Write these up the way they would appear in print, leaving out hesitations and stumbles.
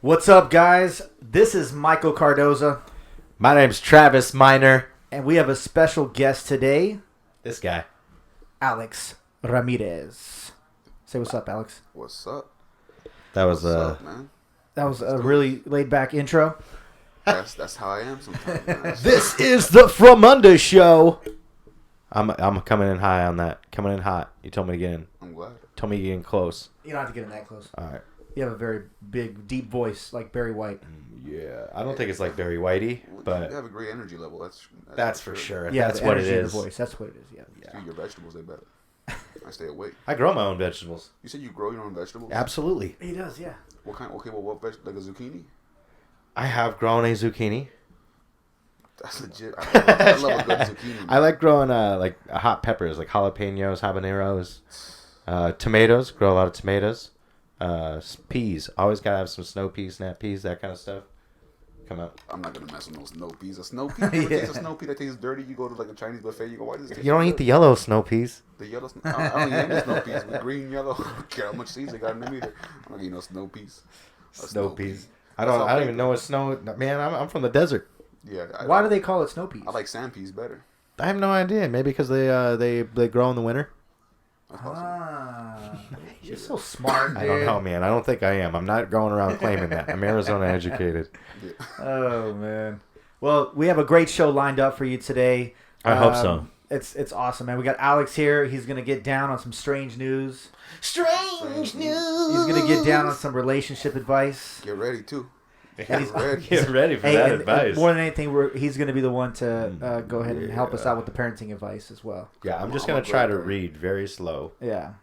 What's up, guys? This is Michael Cardoza, My name's Travis Minor. and we have a special guest today, This guy. Alex Ramirez. Say what's up, Alex. What's up? That was What's up, man? That was a really laid-back intro. That's how I am sometimes. Man. This is the Fromunda show. I'm coming in high on that. Coming in hot. You told me to get in. I'm glad. Told me to get in close. You don't have to get in that close. All right. You have a very big, deep voice, like Barry White. Yeah. I don't think it's like Barry Whitey, You but have a great energy level. that's for sure. Yeah, That's the what it energy in is. the voice. That's what it is. Yeah. Dude, your vegetables, they better. I stay awake. I grow my own vegetables. You said you grow your own vegetables? Absolutely. He does. Yeah. What kind? Okay, well, what vegetable? Like a zucchini? I have grown a zucchini. That's legit. I love a good zucchini. Man. I like growing like hot peppers, like jalapenos, habaneros, tomatoes. Grow a lot of tomatoes. Peas. Always gotta have some snow peas, snap peas, that kind of stuff. Come out. I'm not gonna mess with no snow peas. A snow pea? You ever taste a snow pea that tastes dirty? You go to like a Chinese buffet. You go, why does this taste You don't so eat good? the yellow snow peas. The yellow. I don't eat any snow peas. With green, yellow. I don't care how much seeds they got in them either. I'm not eating no snow peas. A Snow peas. pea. I That's don't all even paper. know what snow. Man, I'm from the desert. Yeah. Why do they call it snow peas? I like sand peas better. I have no idea. Maybe because they grow in the winter. That's possible. Ah, you're so smart, dude. I don't know, man. I don't think I am. I'm not going around claiming that. I'm Arizona educated. Yeah. Oh man. Well, we have a great show lined up for you today. I hope so. It's awesome, man. We got Alex here. He's gonna get down on some strange news. Strange news. He's gonna get down on some relationship advice. Get ready too. And he's- ready. Get ready for Hey, that and advice. more than anything, he's going to be the one to go ahead and help us out with the parenting advice as well. Yeah, I'm just I'm gonna a try to great guy. read very slow. Yeah.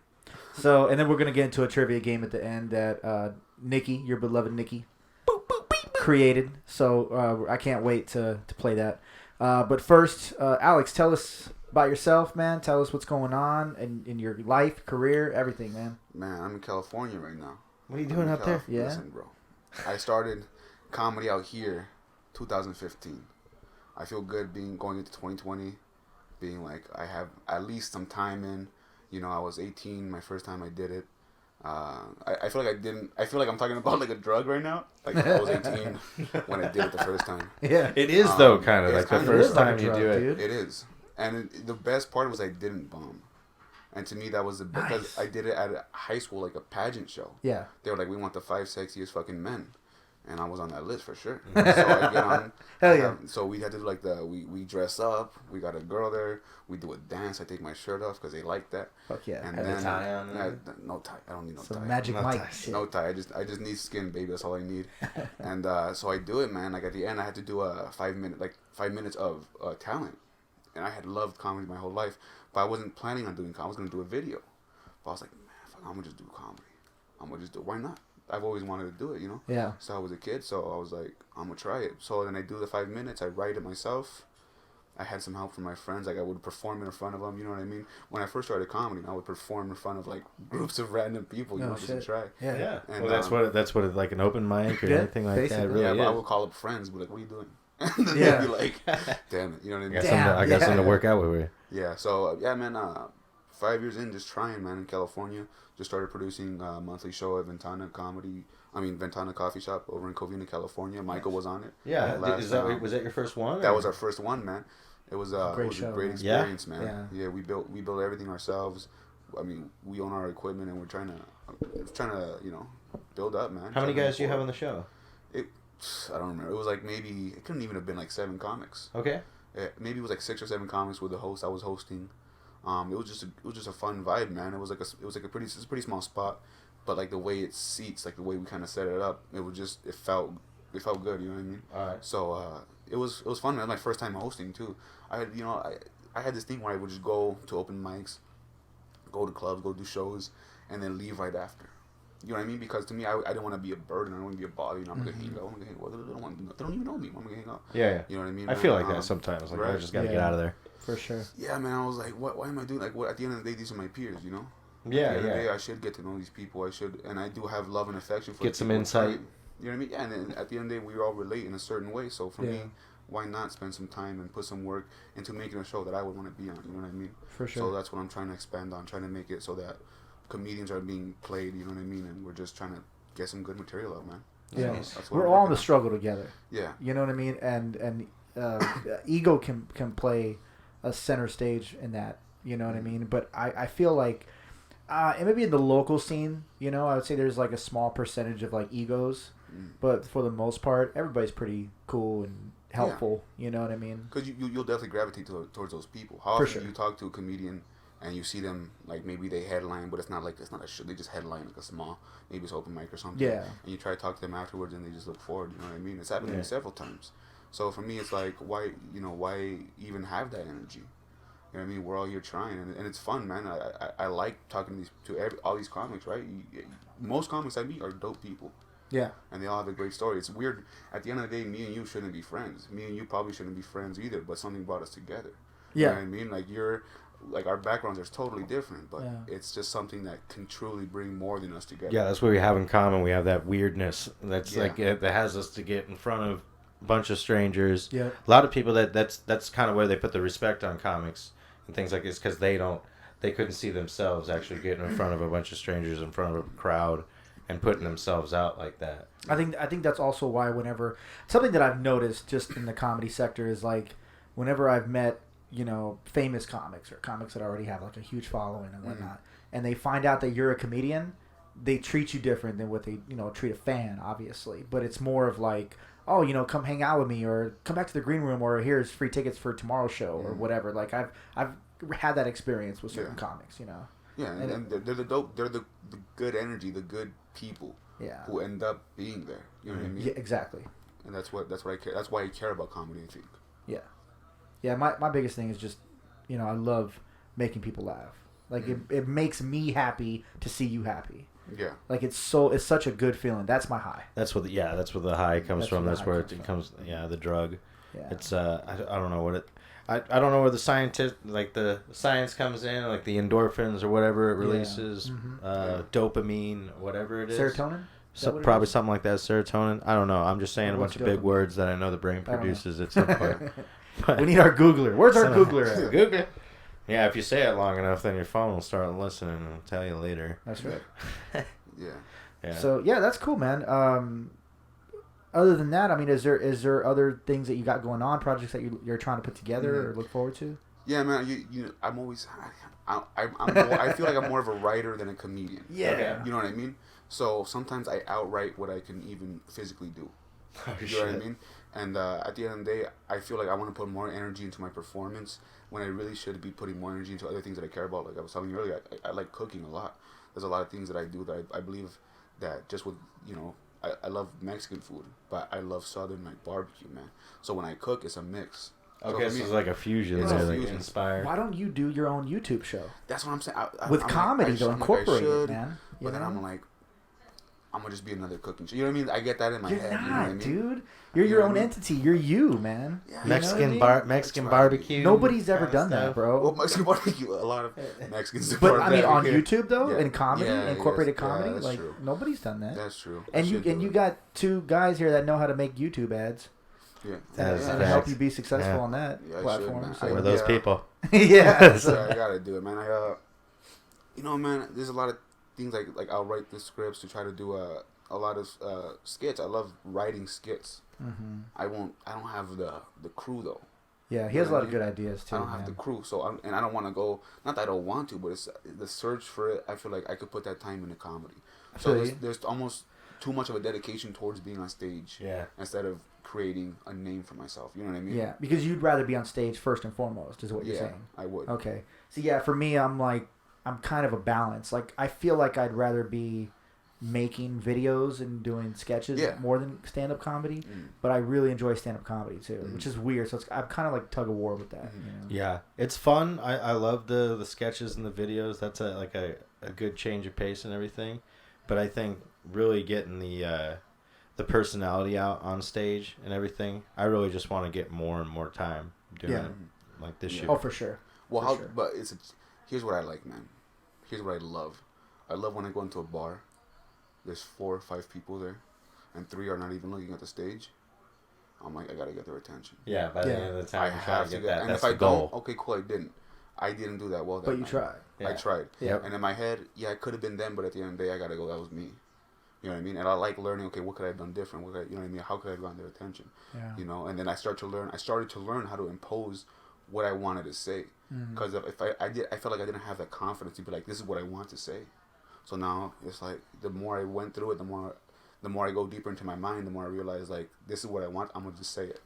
So, and then we're going to get into a trivia game at the end that Nikki, your beloved Nikki, created. So I can't wait to play that. But first, Alex, tell us about yourself, man. Tell us what's going on in your life, career, everything, man. Man, I'm in California right now. What are you I'm doing in up there? Yeah. Listen, bro. I started comedy out here 2015. I feel good going into 2020, being like I have at least some time in. You know, I was 18 my first time I did it. I feel like I didn't. I feel like I'm talking about like a drug right now. Like I was 18 when I did it the first time. Yeah. It is though, kind of it's like the kinda first like a time you drug, do it. dude. It is, and the best part was I didn't bomb. And to me, that was because Nice. I did it at a high school, like a pageant show. Yeah. They were like, we want the 5 sexiest fucking men. And I was on that list for sure. So I get on. Hell yeah. So we had to do like we dress up. We got a girl there. We do a dance. I take my shirt off because they like that. Fuck yeah. And Had a then tie on yeah, there? no tie. I don't need no Some tie. Magic No Mike ties. shit. No tie. I just need skin, baby. That's all I need. And so I do it, man. Like at the end, I had to do a 5 minutes of talent. And I had loved comedy my whole life, but I wasn't planning on doing comedy. I was gonna do a video. But I was like, man, fuck, I'm gonna just do comedy. I'm gonna just do. Why not? I've always wanted to do it, you know. Yeah. So I was a kid, so I was like, I'm gonna try it. So then I do the 5 minutes. I write it myself. I had some help from my friends. Like I would perform in front of them. You know what I mean? When I first started comedy, I would perform in front of like groups of random people. You Oh, know, just to shit. try. Yeah. Yeah. And, well, that's what like an open mic or Yeah, anything like that. It basically. really Yeah, is. but I would call up friends, be like, "What are you doing?" And then Yeah. they'd be like, "Damn it," you know what I I mean? got, Damn, something, I got yeah. something to work out with. Yeah. So yeah, man. 5 years in, just trying, man. In California, just started producing a monthly show at Ventana Coffee Shop over in Covina, California. Michael was on it. Yeah. Last, Is that was that your first one? That or- was our first one, man. It was a great it was show, a great man. experience, man. Yeah. Yeah, we built everything ourselves. I mean, we own our equipment, and we're trying to build up, man. How many Trying to guys do you move have on forward. the show? I don't remember. It was like maybe it couldn't even have been like 7 comics. Okay. Maybe it was like 6 or 7 comics with the host. I was hosting. It was just a fun vibe, man. It was like a pretty small spot, but like the way it seats, like the way we kind of set it up, it felt good. You know what I mean? All right. So it was fun. Man. It was my first time hosting too. I had this thing where I would just go to open mics, go to clubs, go do shows, and then leave right after. You know what I mean? Because to me, I didn't want to be a burden. I don't want to be a bother. You know, I'm gonna hang out. I'm gonna hang out. They don't even know me. I'm gonna hang out. Yeah. You know what I mean? I man? feel like that sometimes. Like I right. just gotta Yeah. get out of there. For sure. Yeah, man. I was like, why am I doing like what? At the end of the day, these are my peers. You know. Yeah. At the end of the Yeah. day, I should get to know these people. I should, and I do have love and affection for Get some people. insight. You know what I mean? Yeah, and then at the end of the day, we all relate in a certain way. So for Yeah. me, why not spend some time and put some work into making a show that I would want to be on? You know what I mean? For sure. So that's what I'm trying to expand on, trying to make it so that comedians are being played. You know what I mean? And we're just trying to get some good material out, man. Yeah, That's what we're I'm all in working the struggle together. Yeah. You know what I mean? And ego can play a center stage in that. You know what I mean? But I feel like and maybe in the local scene, you know, I would say there's like a small percentage of like egos, but for the most part, everybody's pretty cool and helpful. You know what I mean? Because you'll definitely gravitate towards those people. How For often sure. do you talk to a comedian and you see them, like, maybe they headline, but it's not a show. They just headline like a small, maybe it's open mic or something. Yeah. And you try to talk to them afterwards and they just look forward. You know what I mean? It's happened to me several times. So for me, it's like, why even have that energy? You know what I mean? We're all here trying, and it's fun, man. I like talking to all these comics, right? Most comics I meet are dope people. Yeah. And they all have a great story. It's weird. At the end of the day, me and you shouldn't be friends. Me and you probably shouldn't be friends either, but something brought us together. Yeah. You know what I mean? Like our backgrounds are totally different, but it's just something that can truly bring more than us together. Yeah, that's what we have in common. We have that weirdness that's Yeah. like that has us to get in front of a bunch of strangers. Yeah. A lot of people that's kind of where they put the respect on comics and things like this because they couldn't see themselves actually getting in front of a bunch of strangers in front of a crowd and putting themselves out like that. I think that's also why whenever something that I've noticed just in the comedy sector is like whenever I've met, you know, famous comics or comics that already have like a huge following and whatnot, and they find out that you're a comedian, they treat you different than what they, you know, treat a fan, obviously. But it's more of like, oh, you know, come hang out with me or come back to the green room or here's free tickets for tomorrow's show or whatever. Like I've had that experience with certain comics, you know. Yeah, and they're the dope. They're the good energy, the good people. Yeah. Who end up being there. You know what I mean? Yeah, exactly. And that's what I care. That's why I care about comedy, I think. Yeah. Yeah, my biggest thing is just, you know, I love making people laugh. Like it makes me happy to see you happy. Yeah. Like it's such a good feeling. That's my high. That's what the high comes from. That's where it comes. Yeah, the drug. Yeah. It's I don't know what it. I don't know where the science comes in, like the endorphins or whatever it releases, dopamine, whatever it is. Serotonin? Probably something like that. Serotonin. I don't know. I'm just saying a bunch of big words that I know the brain produces at some point. We need our Googler. Where's our Googler at? Google. Yeah, if you say it long enough, then your phone will start listening and it'll tell you later. That's right. Yeah. So yeah, that's cool, man. Other than that, I mean, is there other things that you got going on, projects that you're trying to put together or look forward to? Yeah, man. You I'm always. I feel like I'm more of a writer than a comedian. Yeah. Okay. You know what I mean? So sometimes I outwrite what I can even physically do. Oh, You know what I mean? And at the end of the day, I feel like I want to put more energy into my performance when I really should be putting more energy into other things that I care about. Like I was telling you earlier, I like cooking a lot. There's a lot of things that I do that I believe that just with, you know, I love Mexican food, but I love Southern, like, barbecue, man. So when I cook, it's a mix. Okay, so it's like a fusion. It's a like fusion. Inspired. Why don't you do your own YouTube show? That's what I'm saying. With I'm comedy, like, though, I'm incorporate like, I it, should, man. But then I'm like, I'm going to just be another cooking show. You know what I mean? I get that in my You're head. not, You know what I mean? dude. You're You your know own what I mean? entity. You're you, man. Yeah. You know Mexican what I mean? Mexican That's right. barbecue. Nobody's ever kinda done that, stuff. bro. Well, Mexican barbecue, a lot of Mexicans do. But I mean, on barbecue. YouTube though, Yeah. in comedy, Yeah, incorporated yes. Yeah, comedy, that's like true. nobody's done that. That's true. And I you should do it. got two guys here that know how to make YouTube ads. Yeah. That's and facts. help you be successful Yeah. on that Yeah, I should, platform. man. So- We're those Yeah. people. yeah. Yeah, I gotta do it, man. You know, man. There's a lot of things like I'll write the scripts to try to do a lot of skits. I love writing skits. Mm-hmm. I don't have the crew though. Yeah, he has a lot of good ideas too. I don't have the crew, so I don't want to go. Not that I don't want to, but it's the search for it. I feel like I could put that time into comedy. So there's almost too much of a dedication towards being on stage. Yeah. Instead of creating a name for myself. You know what I mean? Yeah, because you'd rather be on stage first and foremost, is what you're saying. I would. Okay. So yeah, for me, I'm kind of a balance. Like I feel like I'd rather be making videos and doing sketches more than stand-up comedy, but I really enjoy stand-up comedy too, which is weird. So I'm kind of like tug of war with that. You know? Yeah, it's fun. I love the sketches and the videos. That's a good change of pace and everything. But I think really getting the personality out on stage and everything, I really just want to get more and more time doing it like this year. Oh, for sure. Well, but here's what I like, man. Here's what I love. I love when I go into a bar. There's 4 or 5 people there, and 3 are not even looking at the stage. I'm like, I gotta get their attention. Yeah, by the end of the time, I you try have to to get get that. And That's if I the goal. don't, okay, cool, I didn't do that well. But you tried. I tried. Yeah. And in my head, I could have been them, but at the end of the day, I gotta go. That was me. You know what I mean? And I like learning. Okay, what could I have done different? What could I, you know what I mean? How could I have gotten their attention? Yeah. You know, and then I started to learn how to impose what I wanted to say. Because if I felt like I didn't have that confidence to be like, this is what I want to say. So now it's like the more I went through it, the more I go deeper into my mind, the more I realize like this is what I want. I'm gonna just say it.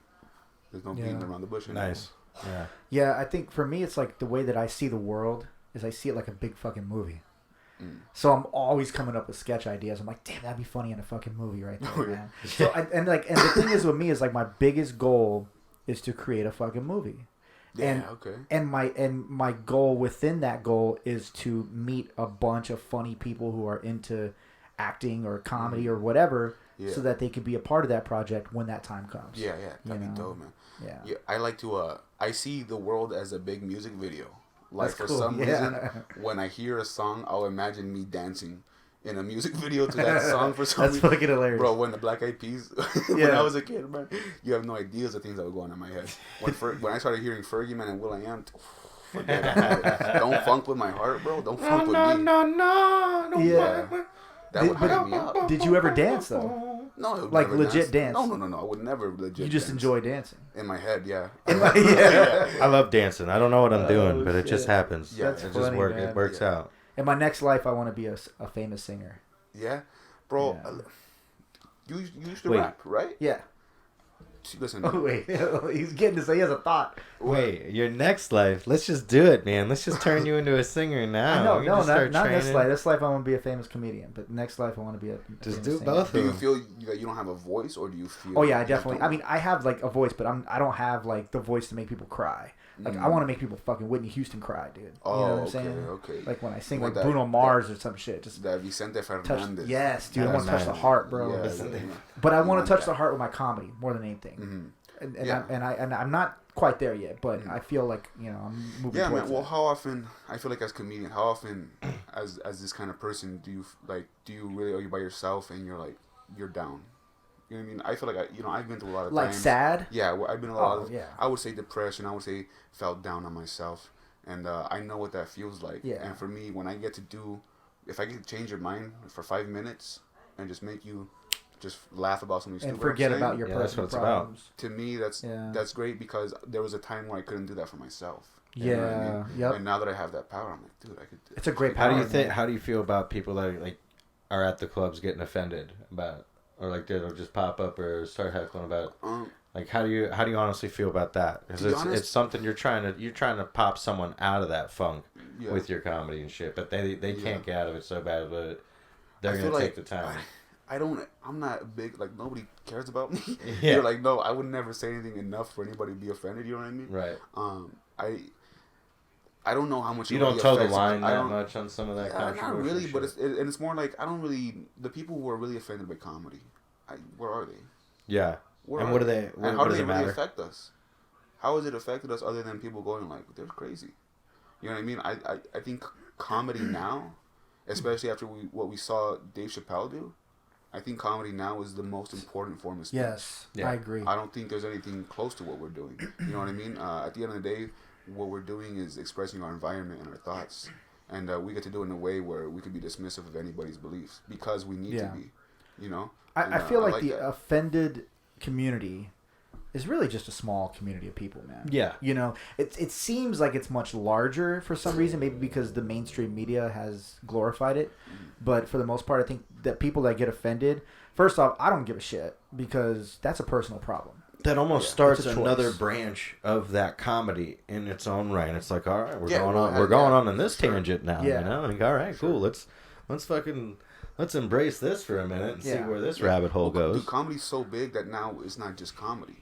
There's no beating around the bush anymore. Nice. Yeah. Yeah, I think for me, it's like the way that I see the world is I see it like a big fucking movie. So I'm always coming up with sketch ideas. I'm like, damn, that'd be funny in a fucking movie right there, man. So and the thing is with me is like my biggest goal is to create a fucking movie. Yeah, And my goal within that goal is to meet a bunch of funny people who are into acting or comedy or whatever, so that they could be a part of that project when that time comes. Yeah, that'd be dope, man. Yeah, I like to. I see the world as a big music video. Like That's for cool. some reason, when I hear a song, I'll imagine me dancing in a music video to that song for some reason. That's fucking hilarious. Bro, when the Black Eyed Peas, when I was a kid, man, you have no ideas of things that were going on in my head. When I started hearing Fergie, man, and Will.i.am, forget it. Don't funk with my heart, bro. Don't funk with me. No. Yeah. That would hype me up. Did you ever dance though? No, I would like never legit dance? No. I would never legit. You just dance. enjoy dancing. In my head, yeah. I love dancing. I don't know what I'm doing, but it just happens. Yeah, That's it funny, just works. man. It works out. In my next life, I want to be a famous singer. Yeah, bro. Yeah. You used to Wait. rap, right? Yeah. Listen. Oh wait, he's getting to say he has a thought. Wait, your next life. Let's just do it, man. Let's just turn you into a singer now. No, We can just not start this training. life. This life I want to be a famous comedian, but next life I want to be a Just famous do singer. both. Do you feel that you don't have a voice, or do you feel? Oh yeah, I you definitely. don't? I mean, I have like a voice, but I don't have like the voice to make people cry. Like I want to make people fucking Whitney Houston cry, dude. Oh, you know what I'm okay, saying? okay. Like when I sing With like that- Bruno Mars or some shit, just That Vicente touch. Fernandez. Yes, dude. I That's want to touch the nice. heart, bro. Yeah. But I You want want to touch that. the heart with my comedy more than anything. Mm-hmm. And Yeah. I'm not quite there yet, but I feel like I'm moving. Yeah, man. towards Well, that. how often? I feel like as comedian, how often, as this kind of person, do you really are you by yourself and you're down? You know what I mean? I feel like I've been through a lot of like times. sad. Yeah, well, I've been a lot Oh, of. yeah. I would say depression. I would say felt down on myself, and I know what that feels like. Yeah. And for me, when I get to if I get to change your mind for 5 minutes and just make you just laugh about something And stupid, forget I'm saying, about your Yeah, that's personal what it's about. problems. to me, that's great because there was a time where I couldn't do that for myself. You know what I mean? Yep. And now that I have that power, I'm like, dude, I could. It's a great How do power, you think? man. How do you feel about people that like are at the clubs getting offended about, or like they'll just pop up or start heckling about? Like how do you honestly feel about that? Because To be honest- it's something you're trying to pop someone out of that funk Yeah. with your comedy and shit, but they Yeah. can't get out of it so bad, but they're I gonna feel take like the time. I'm not big, like, nobody cares about me. Yeah. You're like, no, I would never say anything enough for anybody to be offended, you know what I mean? Right. I don't know how much You it don't really toe the affects me. line I that don't- much on some of that Yeah, controversial not really, shit. but it's more like, I don't really, the people who are really offended by comedy, where are they? yeah. Where And are what do they? they? And What, how what do does they it really matter? affect us? How has it affected us other than people going like, they're crazy? You know what I mean? I think comedy now, especially after what we saw Dave Chappelle do, I think comedy now is the most important form of speech. Yes, Yeah. I agree. I don't think there's anything close to what we're doing. You know what I mean? At the end of the day, what we're doing is expressing our environment and our thoughts. And we get to do it in a way where we can be dismissive of anybody's beliefs because we need to be. You know? I feel like the that. offended community is really just a small community of people, man. Yeah. You know, it seems like it's much larger for some reason, maybe because the mainstream media has glorified it. But for the most part, I think that people that get offended, first off, I don't give a shit because that's a personal problem. That almost Yeah. starts It's a another choice. branch of that comedy in its own right. It's like, all right, we're Yeah, going well, on, we're yeah, going on in this sure. tangent now. Yeah. You know, like, all right, cool. Let's embrace this for a minute and see Yeah. where this rabbit hole goes. Dude, comedy's so big that now it's not just comedy.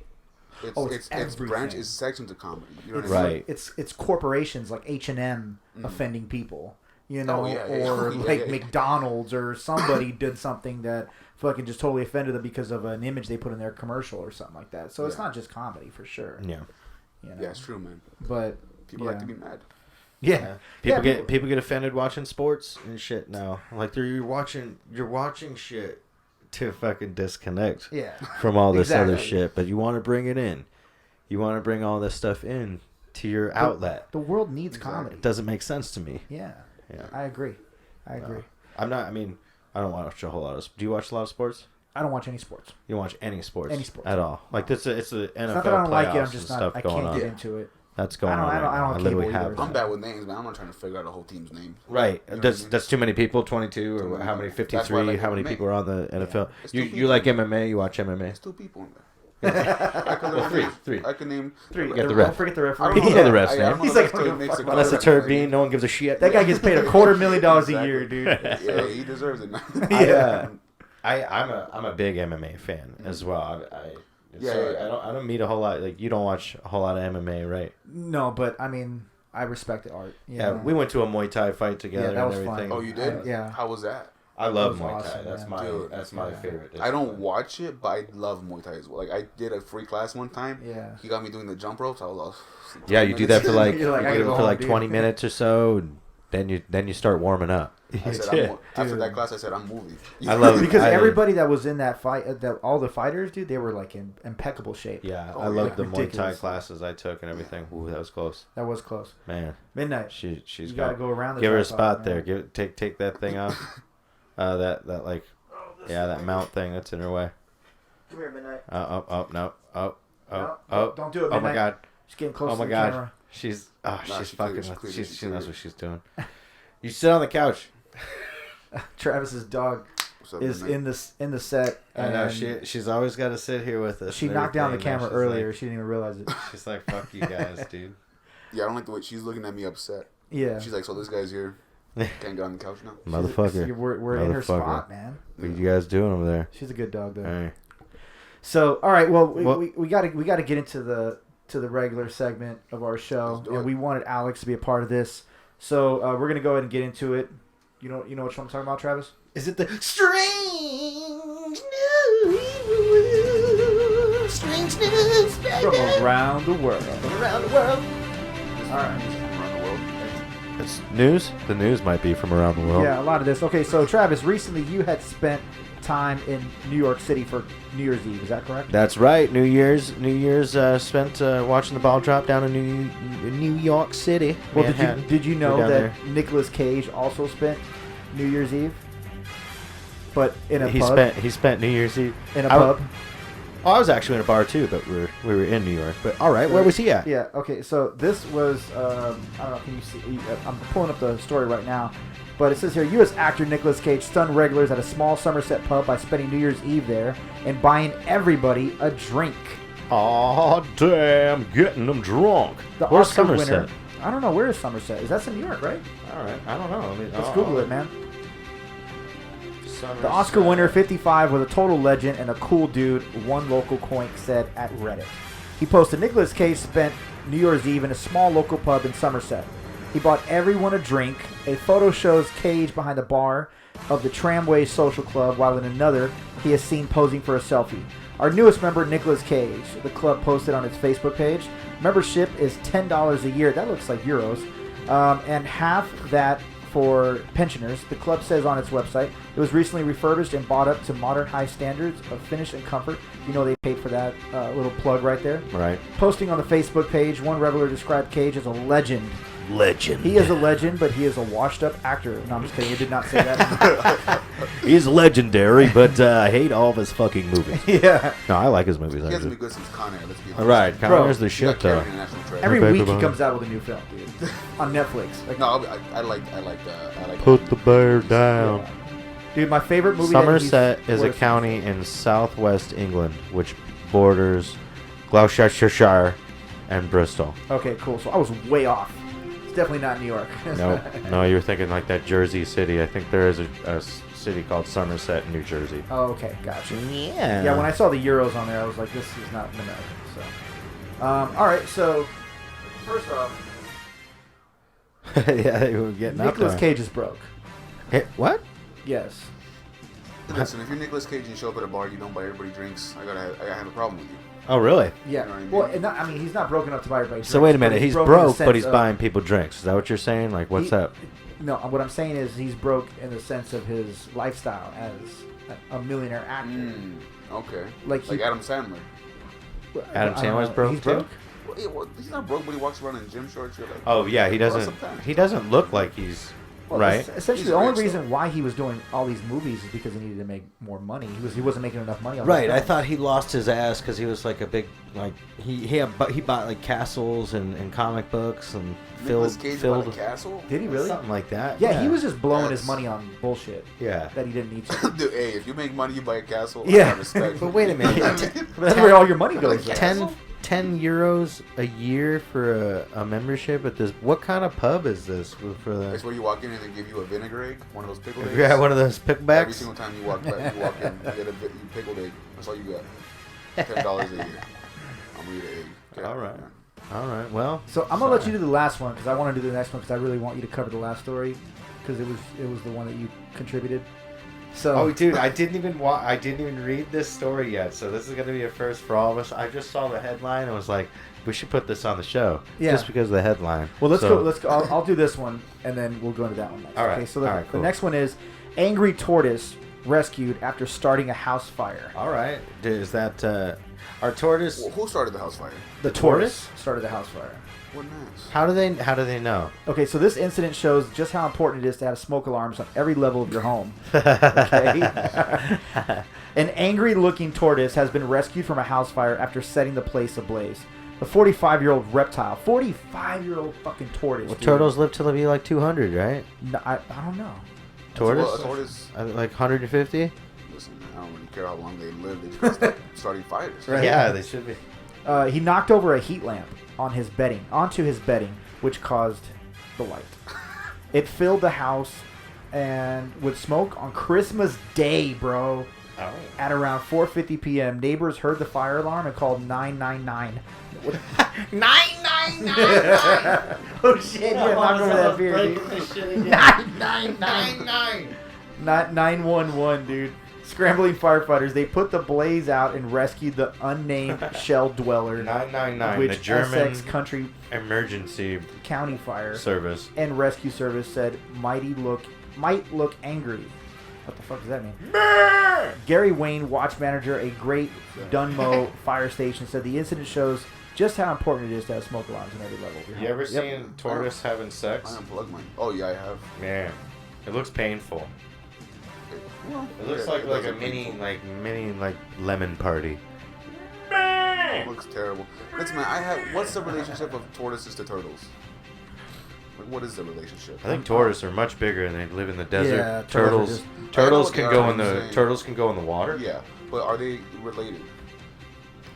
It's It's it's branch, everything. it's sections of comedy. You know what It's I mean? Right. it's corporations like H&M offending people, you know, yeah. or Yeah, like yeah. McDonald's or somebody did something that fucking just totally offended them because of an image they put in their commercial or something like that. So it's Yeah. not just comedy for sure. Yeah. You know? Yeah, it's true, man. But People like to be mad. yeah. People Yeah, people get offended watching sports and shit now. Like you're watching shit to fucking disconnect Yeah. from all this other Exactly. shit, but you want to bring it in. You want to bring all this stuff in to your outlet. The world needs Exactly. comedy. It doesn't make sense to me. Yeah. Yeah. I agree. I agree. I'm not. I mean, I don't watch a whole lot of. Do you watch a lot of sports? I don't watch any sports. You don't watch any sports? Any sports at all? Like this, it's the NFL It's not that I don't like it. I'm playoffs just and not. stuff I going can't on. get into it. That's going on. I don't have literally cable either. I'm bad with names, man. I'm not trying to figure out a whole team's name. Right. You know That's what I mean? that's too many people. 22 or how many? 53. like How many MMA. people are on the NFL? It's You two you like people. MMA? You watch MMA? There's 2 people in there. I could name three. I could name 3. You got the Don't ref. forget the I referee. don't You know the ref's I name. don't know He's the like, ref till he makes a Unless call. it's Herb Dean, no one gives a shit. That guy gets paid $250,000 a Exactly. year, dude. Yeah, he deserves it, man. Yeah. I'm a big MMA fan as well. Yeah, So yeah. I don't meet a whole lot. Like you don't watch a whole lot of MMA, right? No, but I mean, I respect the art. Yeah, we went to a Muay Thai fight together that and was fun. everything. Oh, you did? Yeah. How was that? I love That was Muay Thai. awesome, That's man. my Dude, that's my yeah. favorite. I don't watch it, but I love Muay Thai as well. Like I did a free class one time. Yeah. He got me doing the jump ropes. I was lost. Yeah, you do that for like, You're like, I you do gotta it go for home, like dude. 20 minutes or so, and then you start warming up. I said, Yeah. after Dude. that class, I said, I'm moving. I love Because I- everybody that was in that fight, all the fighters, dude, they were like in impeccable shape. Yeah, Oh, I love yeah. the Muay Thai Ridiculous. classes I took and everything. Ooh, that was close, That was close. man. Midnight. She's You gotta got. go around the Give her a tripod, spot man. there. Take that thing off. That like, yeah, that mount thing that's in her way. Come here, Midnight. No, No, oh, don't do it, oh my Midnight. God, She's getting close oh to my the God, camera. she's Nah, she's she fucking, cleared it, she knows cleared what she's doing. You sit on the couch. Travis's dog What's up, is man? in the set. I know and she's always got to sit here with us. She and knocked down the everything. Now camera she's earlier. like- She didn't even realize it. she's like, "Fuck you guys, dude." Yeah, I don't like the way she's looking at me upset. Yeah. She's like, so this guy's here. Can't get on the couch now. Motherfucker. We're in her Motherfucker. spot, man. What you guys doing over there? She's a good dog, though. Hey. So, all right. Well, Well- we got to get into the regular segment of our show, Let's do and it. we wanted Alex to be a part of this. So we're gonna go ahead and get into it. You know what I'm talking about, Travis? Is it the strange news? From around the world. Around the world. All right. Around the world. It's news. The news might be from around the world. Yeah, a lot of this. Okay, so Travis, recently you had spent time in New York City for New Year's Eve. Is that correct? That's right. New Year's spent watching the ball drop down in New York City. Well, Manhattan. did you know We're down that Nicolas Cage also spent New Year's Eve, but in a he pub? spent New Year's Eve In a I- pub. Oh, I was actually in a bar too, but we were in New York. But all right, where was he at? Yeah. Okay. So this was I don't know. Can you see? I'm pulling up the story right now, but it says here: U.S. actor Nicolas Cage stunned regulars at a small Somerset pub by spending New Year's Eve there and buying everybody a drink. Oh damn, getting them drunk. The Where's Oscar Somerset? winner. I don't know. Where is Somerset? Is that in New York, right? All right, I don't know. Let's Google it, man. The Oscar winner, 55, was a total legend and a cool dude, one local coink said at Reddit. He posted, Nicolas Cage spent New Year's Eve in a small local pub in Somerset. He bought everyone a drink. A photo shows Cage behind the bar of the Tramway Social Club, while in another, he is seen posing for a selfie. Our newest member, Nicolas Cage, the club posted on its Facebook page. Membership is $10 a year. That looks like euros. And half that for pensioners. The club says on its website, it was recently refurbished and bought up to modern high standards of finish and comfort. You know they paid for that little plug right there. Right. Posting on the Facebook page, one reveler described Cage as a legend. Legend. He is a legend, but he is a washed-up actor. No, I'm just kidding. He did not say that. He's legendary, but I hate all of his fucking movies. Yeah. No, I like his movies. He hasn't actually. been good since Con Air. Let's be All right, honest. Connor's the He shit got though. carried in National Treasure. Every Baby week he Bone. comes out with a new film, dude. On Netflix. Like, No, I like Put the bear down. yeah. Dude, my favorite movie that Somerset he's- is a what county in southwest England, which borders Gloucestershire and Bristol. Okay, cool. So I was way off. It's definitely not New York. No, you were thinking like that Jersey city. I think there is a city called Somerset, New Jersey. Oh, okay, gotcha. Yeah. Yeah, when I saw the euros on there, I was like, this is not American. So, all right. So, first off, yeah, they were getting up Nicolas there. Cage is broke. Hey, what? Yes. Listen, if you're Nicolas Cage and you show up at a bar, you don't buy everybody drinks. I gotta have a problem with you. Oh, really? Yeah. You know what I mean? Well, and not, I mean, he's not broken up to buy everybody. So drinks, wait a but minute. He's in the broke, but sense he's of- buying people drinks. Is that what you're saying? Like, what's He- up? No, what I'm saying is he's broke in the sense of his lifestyle as a millionaire actor. Okay. Like he- Adam Sandler. Adam I don't Sandler's know. broke He's too? broke? Well, he's not broke, but he walks around in gym shorts. You're like, Oh yeah, he "Bro, doesn't. sometimes." He doesn't look like he's Right. Essentially, He's the only rich, reason why he was doing all these movies is because he needed to make more money. He wasn't making enough money. On Right, the I films. thought he lost his ass because he was like a big he bought like castles and comic books and Nicolas Cage bought a filled castle. Did he really? something like that. Yeah, he was just blowing his That's- money on bullshit Yeah. that he didn't need to. Dude, hey, if you make money, you buy a castle. I Yeah. got respect. But wait a minute. That's where all your money goes. Like, though. 10 euros a year for a membership at this. What kind of pub is this for It's the? where you walk in and they give you a vinegar egg, one of those pickled eggs. Yeah, one of those Every picklebacks. single time you walk in, you get a pickled egg. That's all you got. $10 a year. I'm gonna eat an egg. Get All out, right. man. All right. Well. So I'm gonna let you do the last one because I want to do the next one because I really want you to cover the last story because it was the one that you contributed. So Oh, dude, I didn't even read this story yet, so this is gonna be a first for all of us. I just saw the headline and was like, we should put this on the show, Yeah. just because of the headline. well, let's So- go. Let's go. I'll do this one and then we'll go into that one next. All right. Okay. So All right, the cool. next one is angry tortoise rescued after starting a house fire. All right, is that our tortoise? Well, who started the house fire? The tortoise? started the house fire. What nice. How do they know? Okay, so this incident shows just how important it is to have smoke alarms on every level of your home. Okay? An angry-looking tortoise has been rescued from a house fire after setting the place ablaze. The 45-year-old reptile, 45-year-old fucking tortoise. Well, dude. turtles live till they be like 200, right? No, I don't know. Tortoise? Well, a tortoise. Like 150? Listen, man, I don't really care how long they live. They just gotta start starting fires. Right. Yeah, they should be. He knocked over a heat lamp onto his bedding, which caused the light. It filled the house and with smoke on Christmas Day, bro. Oh. At around 4:50 p.m., neighbors heard the fire alarm and called 999. 999! Oh shit! Yeah, knock over that beer, dude. 999! Not 911, dude. Scrambling firefighters, they put the blaze out and rescued the unnamed shell dweller, 999, which the German Essex Country emergency County Fire service. and Rescue Service said might look angry. What the fuck does that mean? Gary Wayne, watch manager, a Great Dunmow fire station, said the incident shows just how important it is to have smoke alarms in every level of your You home. ever seen tortoise having I sex? unplugged mine. Oh yeah, I have. Man, it looks painful. Well, It looks yeah, like it a doesn't mini painful. lemon party. It looks terrible. Listen, man, what's the relationship of tortoises to turtles? Like, what is the relationship? I think tortoises are much bigger and they live in the desert. Yeah, turtles turtles turtles I can know go what in they're the saying. turtles can go in the water. Yeah, but are they related?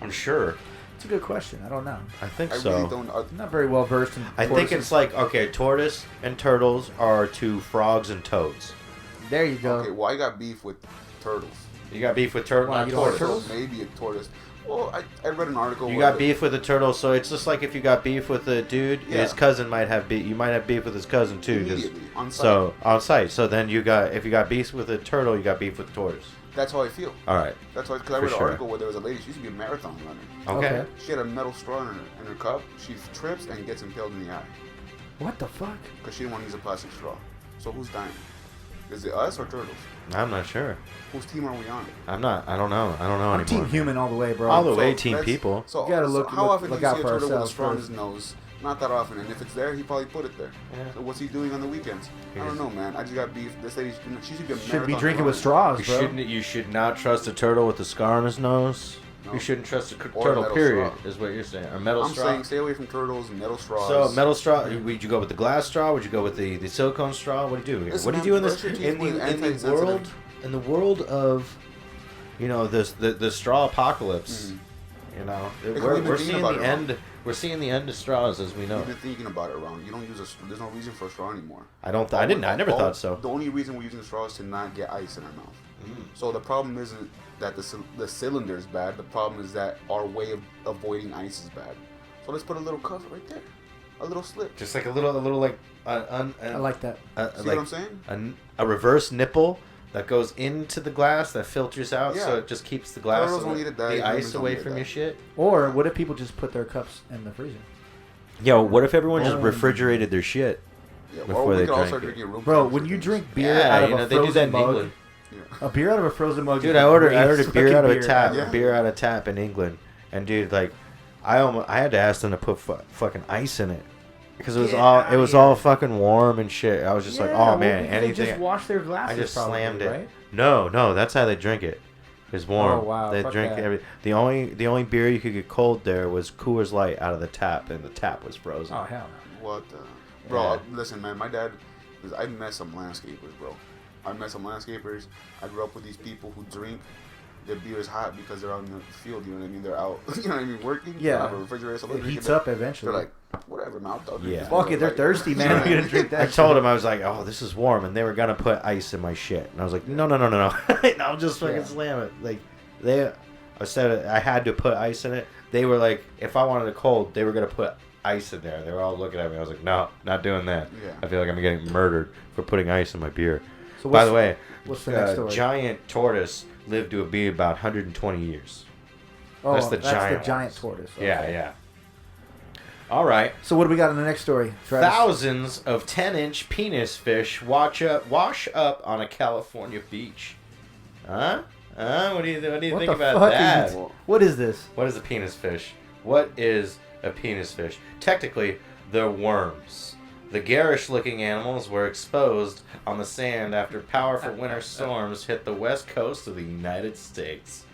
I'm sure. It's a good question. I don't know. I think I so. really don't. I'm not very well versed in. I think it's like, okay, tortoise and turtles are to frogs and toads. There you go. Okay, well, I got beef with turtles. You got beef with turtle, Why, not you don't like tortoise. turtles? Maybe a tortoise. Well, I read an article. You where got beef with a turtle, so it's just like if you got beef with a dude, Yeah. his cousin might have beef. You might have beef with his cousin too. 'Cause- Immediately, on site. So on site. So then if you got beef with a turtle, you got beef with the tortoise. That's how I feel. All right. That's why, because I For read an sure. article where there was a lady. She used to be a marathon runner. Okay. Okay. She had a metal straw in her cup. She trips and gets impaled in the eye What the fuck? because she didn't want to use a plastic straw. So who's dying? Is it us or turtles? I'm not sure. Whose team are we on? I'm not. I don't know. I don't know I'm anymore. team human all the way, bro. All the So way, team let's- people. So, You gotta look- how look- often look do you out see a for turtle with a ourselves straw in first. his nose? Not that often. And if it's there, he probably put it there. Yeah. So what's he doing on the weekends? I don't know, man. I just got beef. This lady, she should be a Should be marathon drinking with runner. straws, bro. You should not trust a turtle with a scar on his nose. No. You shouldn't trust a Or a turtle. metal Period. straw. Is what you're saying. A metal I'm straw. saying stay away from turtles and metal straws. So metal straw. Would you go with the glass straw? Would you go with the silicone straw? What do you do? Listen, What do you man, do in this brush your teeth in with the anti-sensitive- world in the world of the straw apocalypse? You know, Because we're, we've been we're thinking seeing about the it, end. We're seeing the end of straws as we know. You've been thinking about it, Ron. You don't use a. There's no reason for a straw anymore. I don't. I didn't. I never All- thought so. The only reason we're using the straw is to not get ice in our mouth. Mm. So the problem isn't that the cylinder is bad. The problem is that our way of avoiding ice is bad. So let's put a little cover right there, a little slip. Just like a little like I like that. See what I'm saying? a reverse nipple that goes into the glass that filters out, so Yeah. it just keeps the glass, Turtles don't need it, the humans ice don't away need it, from that. your shit. Or what if people just put their cups in the freezer? Yo, what if everyone just Boom. refrigerated their shit? Yeah. Before Or we they could also drank it. drinking room Bro, temperature when you things. drink beer Yeah, out of you a know, they do that frozen in mug, England. Yeah. a beer out of a frozen mug. Dude, is I ordered great beer fucking out of a beer. tap, Yeah. beer out of tap in England, and dude, like, I had to ask them to put fucking ice in it. because it was Get all outta it was here. all fucking warm and shit. I was just like, oh man, They anything. just wash their glasses. I just probably, slammed it. right? No, that's how they drink it. It's warm. Oh, wow, They fuck drink that. the only beer you could get cold there was Coors Light out of the tap, and the tap was frozen. Oh hell What the... Bro, Yeah. listen, man. My dad... I met some landscapers, bro. I met some landscapers. I grew up with these people who drink their beer is hot because they're out in the field, you know what I mean? They're out, you know what I mean, working. Yeah. They have a refrigerator, so no. they're It drinking heats it. up eventually. They're like, whatever, man, I'll drink Yeah. this fuck beer. it, they're Like, thirsty, man. yeah. I'm gonna drink that. I told him, I was like, oh, this is warm, and they were gonna put ice in my shit, and I was like, no, I'll just fucking Yeah. slam it. Like I said I had to put ice in it. They were like, if I wanted it cold, they were gonna put ice in there. They were all looking at me. I was like, no, not doing that. Yeah. I feel like I'm getting murdered for putting ice in my beer. So By the way, what's the next story? giant tortoise lived to be about 120 years. Oh, that's the giant ones. tortoise. Yeah, Okay. yeah. All right. So what do we got in the next story? Travis? Thousands of 10-inch penis fish wash up on a California beach. Huh? What do you What think the about fuck that? is what is this? What is a penis fish? What is a penis fish? Technically, they're worms. The garish-looking animals were exposed on the sand after powerful winter storms hit the west coast of the United States.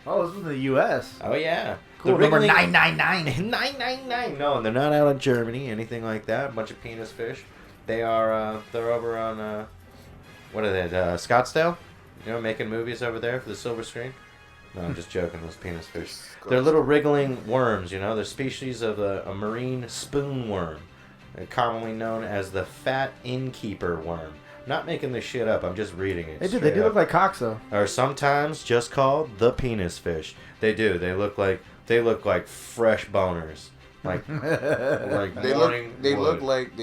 Oh, this was in the U.S. Oh yeah. Cool. The Number wriggling- 999. 999. No, and they're not out in Germany, anything like that. A bunch of penis fish. They're over on what are they? Scottsdale. You know, making movies over there for the silver screen. No, I'm just joking. Those penis fish. They're little wriggling worms. You know, they're species of a marine spoon worm, commonly known as the fat innkeeper worm. I'm not making this shit up. I'm just reading it. They straight do up. look like cocks though. Or sometimes just called the penis fish. They do. They look like fresh boners. Like They morning look wood. like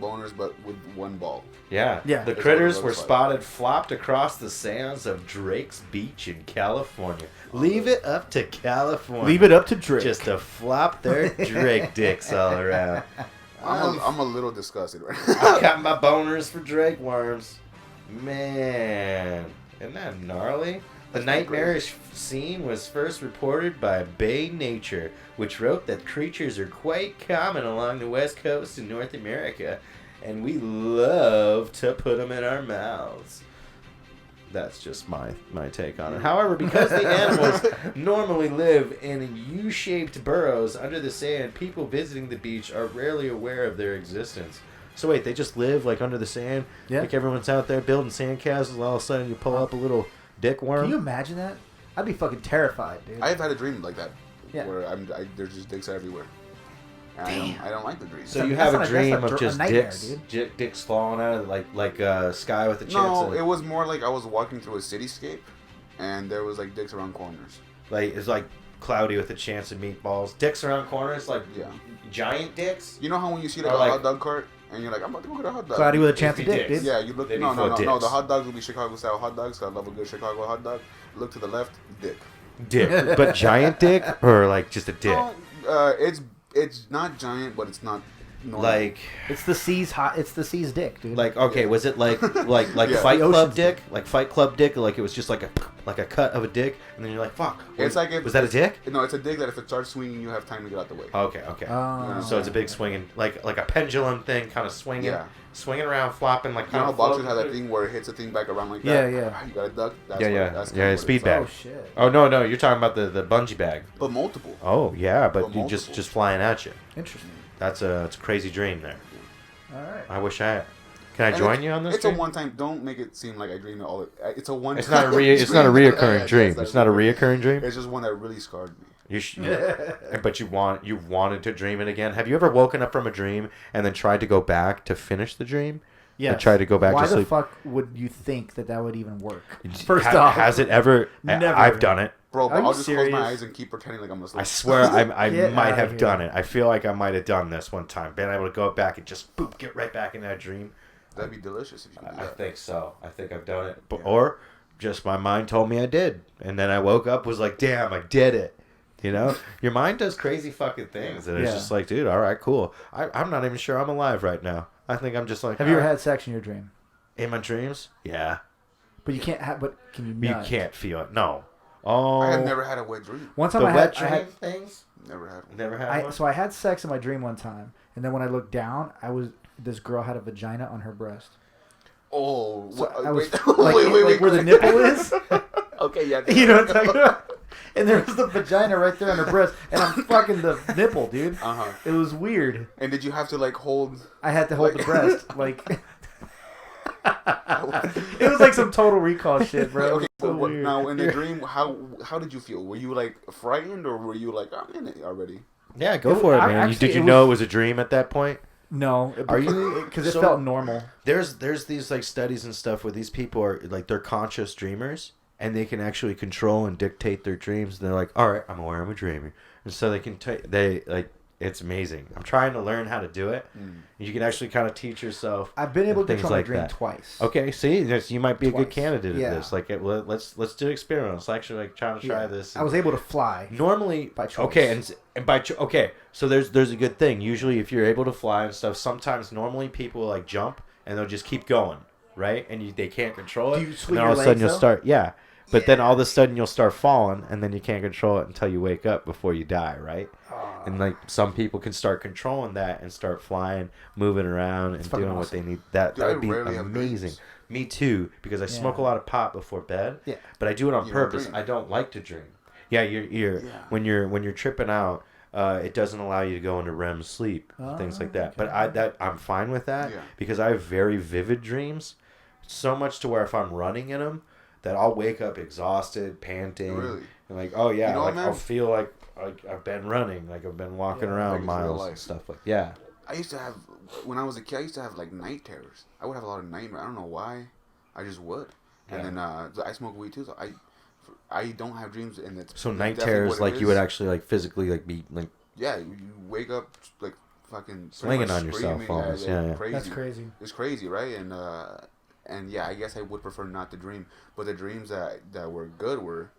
boners, but with one ball. Yeah. Yeah. The That's critters what it were looks like. spotted flopped across the sands of Drake's Beach in California. Leave it up to California. Leave it up to Drake. Just to flop their Drake dicks all around. I'm a little disgusted right I now. got my boners for Drake worms. Man, isn't that gnarly? The nightmarish scene was first reported by Bay Nature, which wrote that creatures are quite common along the west coast in North America, and we love to put them in our mouths. That's just my take on it. However, because the animals normally live in U-shaped burrows under the sand, people visiting the beach are rarely aware of their existence. So wait, they just live like under the sand? Yeah. Like everyone's out there building sandcastles, all of a sudden you pull up a little dick worm? Can you imagine that? I'd be fucking terrified, dude. I've had a dream like that, Yeah. where there's just dicks everywhere. And I don't like the dream. So you That's have not a a dream that's of a just nightmare, dicks, dude. dicks falling out of like sky with a chance No, of, it was more like I was walking through a cityscape, and there was like dicks around corners. like it's like cloudy with a chance of meatballs. Dicks around corners, like Yeah. giant dicks. You know how when you see like Or a like- hot dog cart, and you're like, I'm about to go get a hot dog. Cloudy with a chance of It'd be dick, dicks. dude. Yeah, you look. They'd be No, full no, of no, no. dicks. The hot dogs will be Chicago style hot dogs. 'Cause I love a good Chicago hot dog. Look to the left, dick. Dick, but giant dick or like just a dick. No, it's not giant, but it's not normal. Like It's the sea's hot. It's the sea's dick, dude. okay, Yeah. was it like Yeah. Fight The Club ocean's dick? Like Fight Club dick? Like it was just like a cut of a dick, and then you're like, fuck. It's like if was that a dick? No, it's a dick that if it starts swinging, you have time to get out the way. Okay. So it's a big swinging, like a pendulum thing, kind of swinging, Yeah. swinging around, flopping, like You know kind how of boxers have that thing where it hits the thing back around like Yeah, that? yeah. You got a duck? That's Yeah, what, yeah. That's Yeah, kinda what speed it's bag. like. Oh shit. Oh no, you're talking about the bungee bag. But multiple. Oh yeah, but Well, you multiple. just flying at you. Interesting. It's a crazy dream there. All right. I wish I. Can I And join you on this? It's a dream? one-time. Don't make it seem like I dream it all. It's a one. It's not a it's not a reoccurring dream. It's not a reoccurring dream. It's just one that really scarred me. You but you wanted to dream it again. Have you ever woken up from a dream and then tried to go back to finish the dream? Yeah. Try to go back Why to the sleep. fuck would you think that would even work? First Ha- off, has it ever? Never. I've done it. Bro, Are but you I'll just close my serious? eyes and keep pretending like I'm asleep. I swear I Get might outta have here. done it. I feel like I might have done this one time. Been able to go back and just boop, get right back in that dream. That'd be delicious if you could do I that. think so. I think I've done it. But, Yeah. Or just my mind told me I did. And then I woke up, was like, damn, I did it. You know? Your mind does crazy fucking things. And it's Yeah. just like, dude, all right, cool. I'm not even sure I'm alive right now. I think I'm just like, have you ever all right. had sex in your dream? In my dreams? Yeah. But you can't have. But can you? You Nut? can't feel it. No. Oh. I have never had a wet dream. One time The I wet had, dream I had things? Never had one. Never had one? so I had sex in my dream one time, and then when I looked down, this girl had a vagina on her breast. Oh, So I was wait, where the nipple is. Okay, yeah. You know what I'm talking about? And there was the vagina right there on her breast, and I'm fucking the nipple, dude. It was weird. And did you have to like hold? I had to hold the breast, like. It was like some Total Recall shit, bro. Okay, So but weird. now in the dream, how did you feel? Were you like frightened, or were you like, I'm in it already? Yeah, go for it, man. Actually, Did you know it was a dream at that point? No, Are you? Because it felt normal. There's these like studies and stuff where these people are like they're conscious dreamers and they can actually control and dictate their dreams. And they're like, all right, I'm aware I'm a dreamer, and so they can they like it's amazing. I'm trying to learn how to do it. You can actually kind of teach yourself. I've been able to things control my like dream that. twice. Okay, see, you might be a good Twice. candidate Yeah. at this. Like, let's do experiments. Actually, like trying to try this. I was able to fly. Normally, by choice. okay, and by okay, so there's a good thing. Usually, if you're able to fly and stuff, sometimes normally people like jump and they'll just keep going, right? And they can't control it. Do you And swing then all your of a sudden legs, you'll start, but then all of a sudden you'll start falling, and then you can't control it until you wake up before you die, right? And like some people can start controlling that and start flying, moving around, and doing what they need. That would be amazing. Me too, because I smoke a lot of pot before bed. Yeah. But I do it on You don't purpose. dream. I don't like to dream. Yeah, when you're tripping out, it doesn't allow you to go into REM sleep, things like that. Okay. But I'm fine with that because I have very vivid dreams, so much to where if I'm running in them, that I'll wake up exhausted, panting, Really? and like, oh yeah, You know like what, man? I'll feel like I've been running, like I've been walking around like it's real miles life. and stuff like yeah. I used to have, when I was a kid, I used to have like night terrors. I would have a lot of nightmares. I don't know why. I just would. And then I smoke weed too, so I don't have dreams. And it's So night definitely terrors, what it like you is. would actually like physically like be like Yeah, you wake up like fucking slinging much on yourself screaming. almost. Yeah. Crazy. That's crazy. It's crazy, right? And yeah, I guess I would prefer not to dream. But the dreams that were good were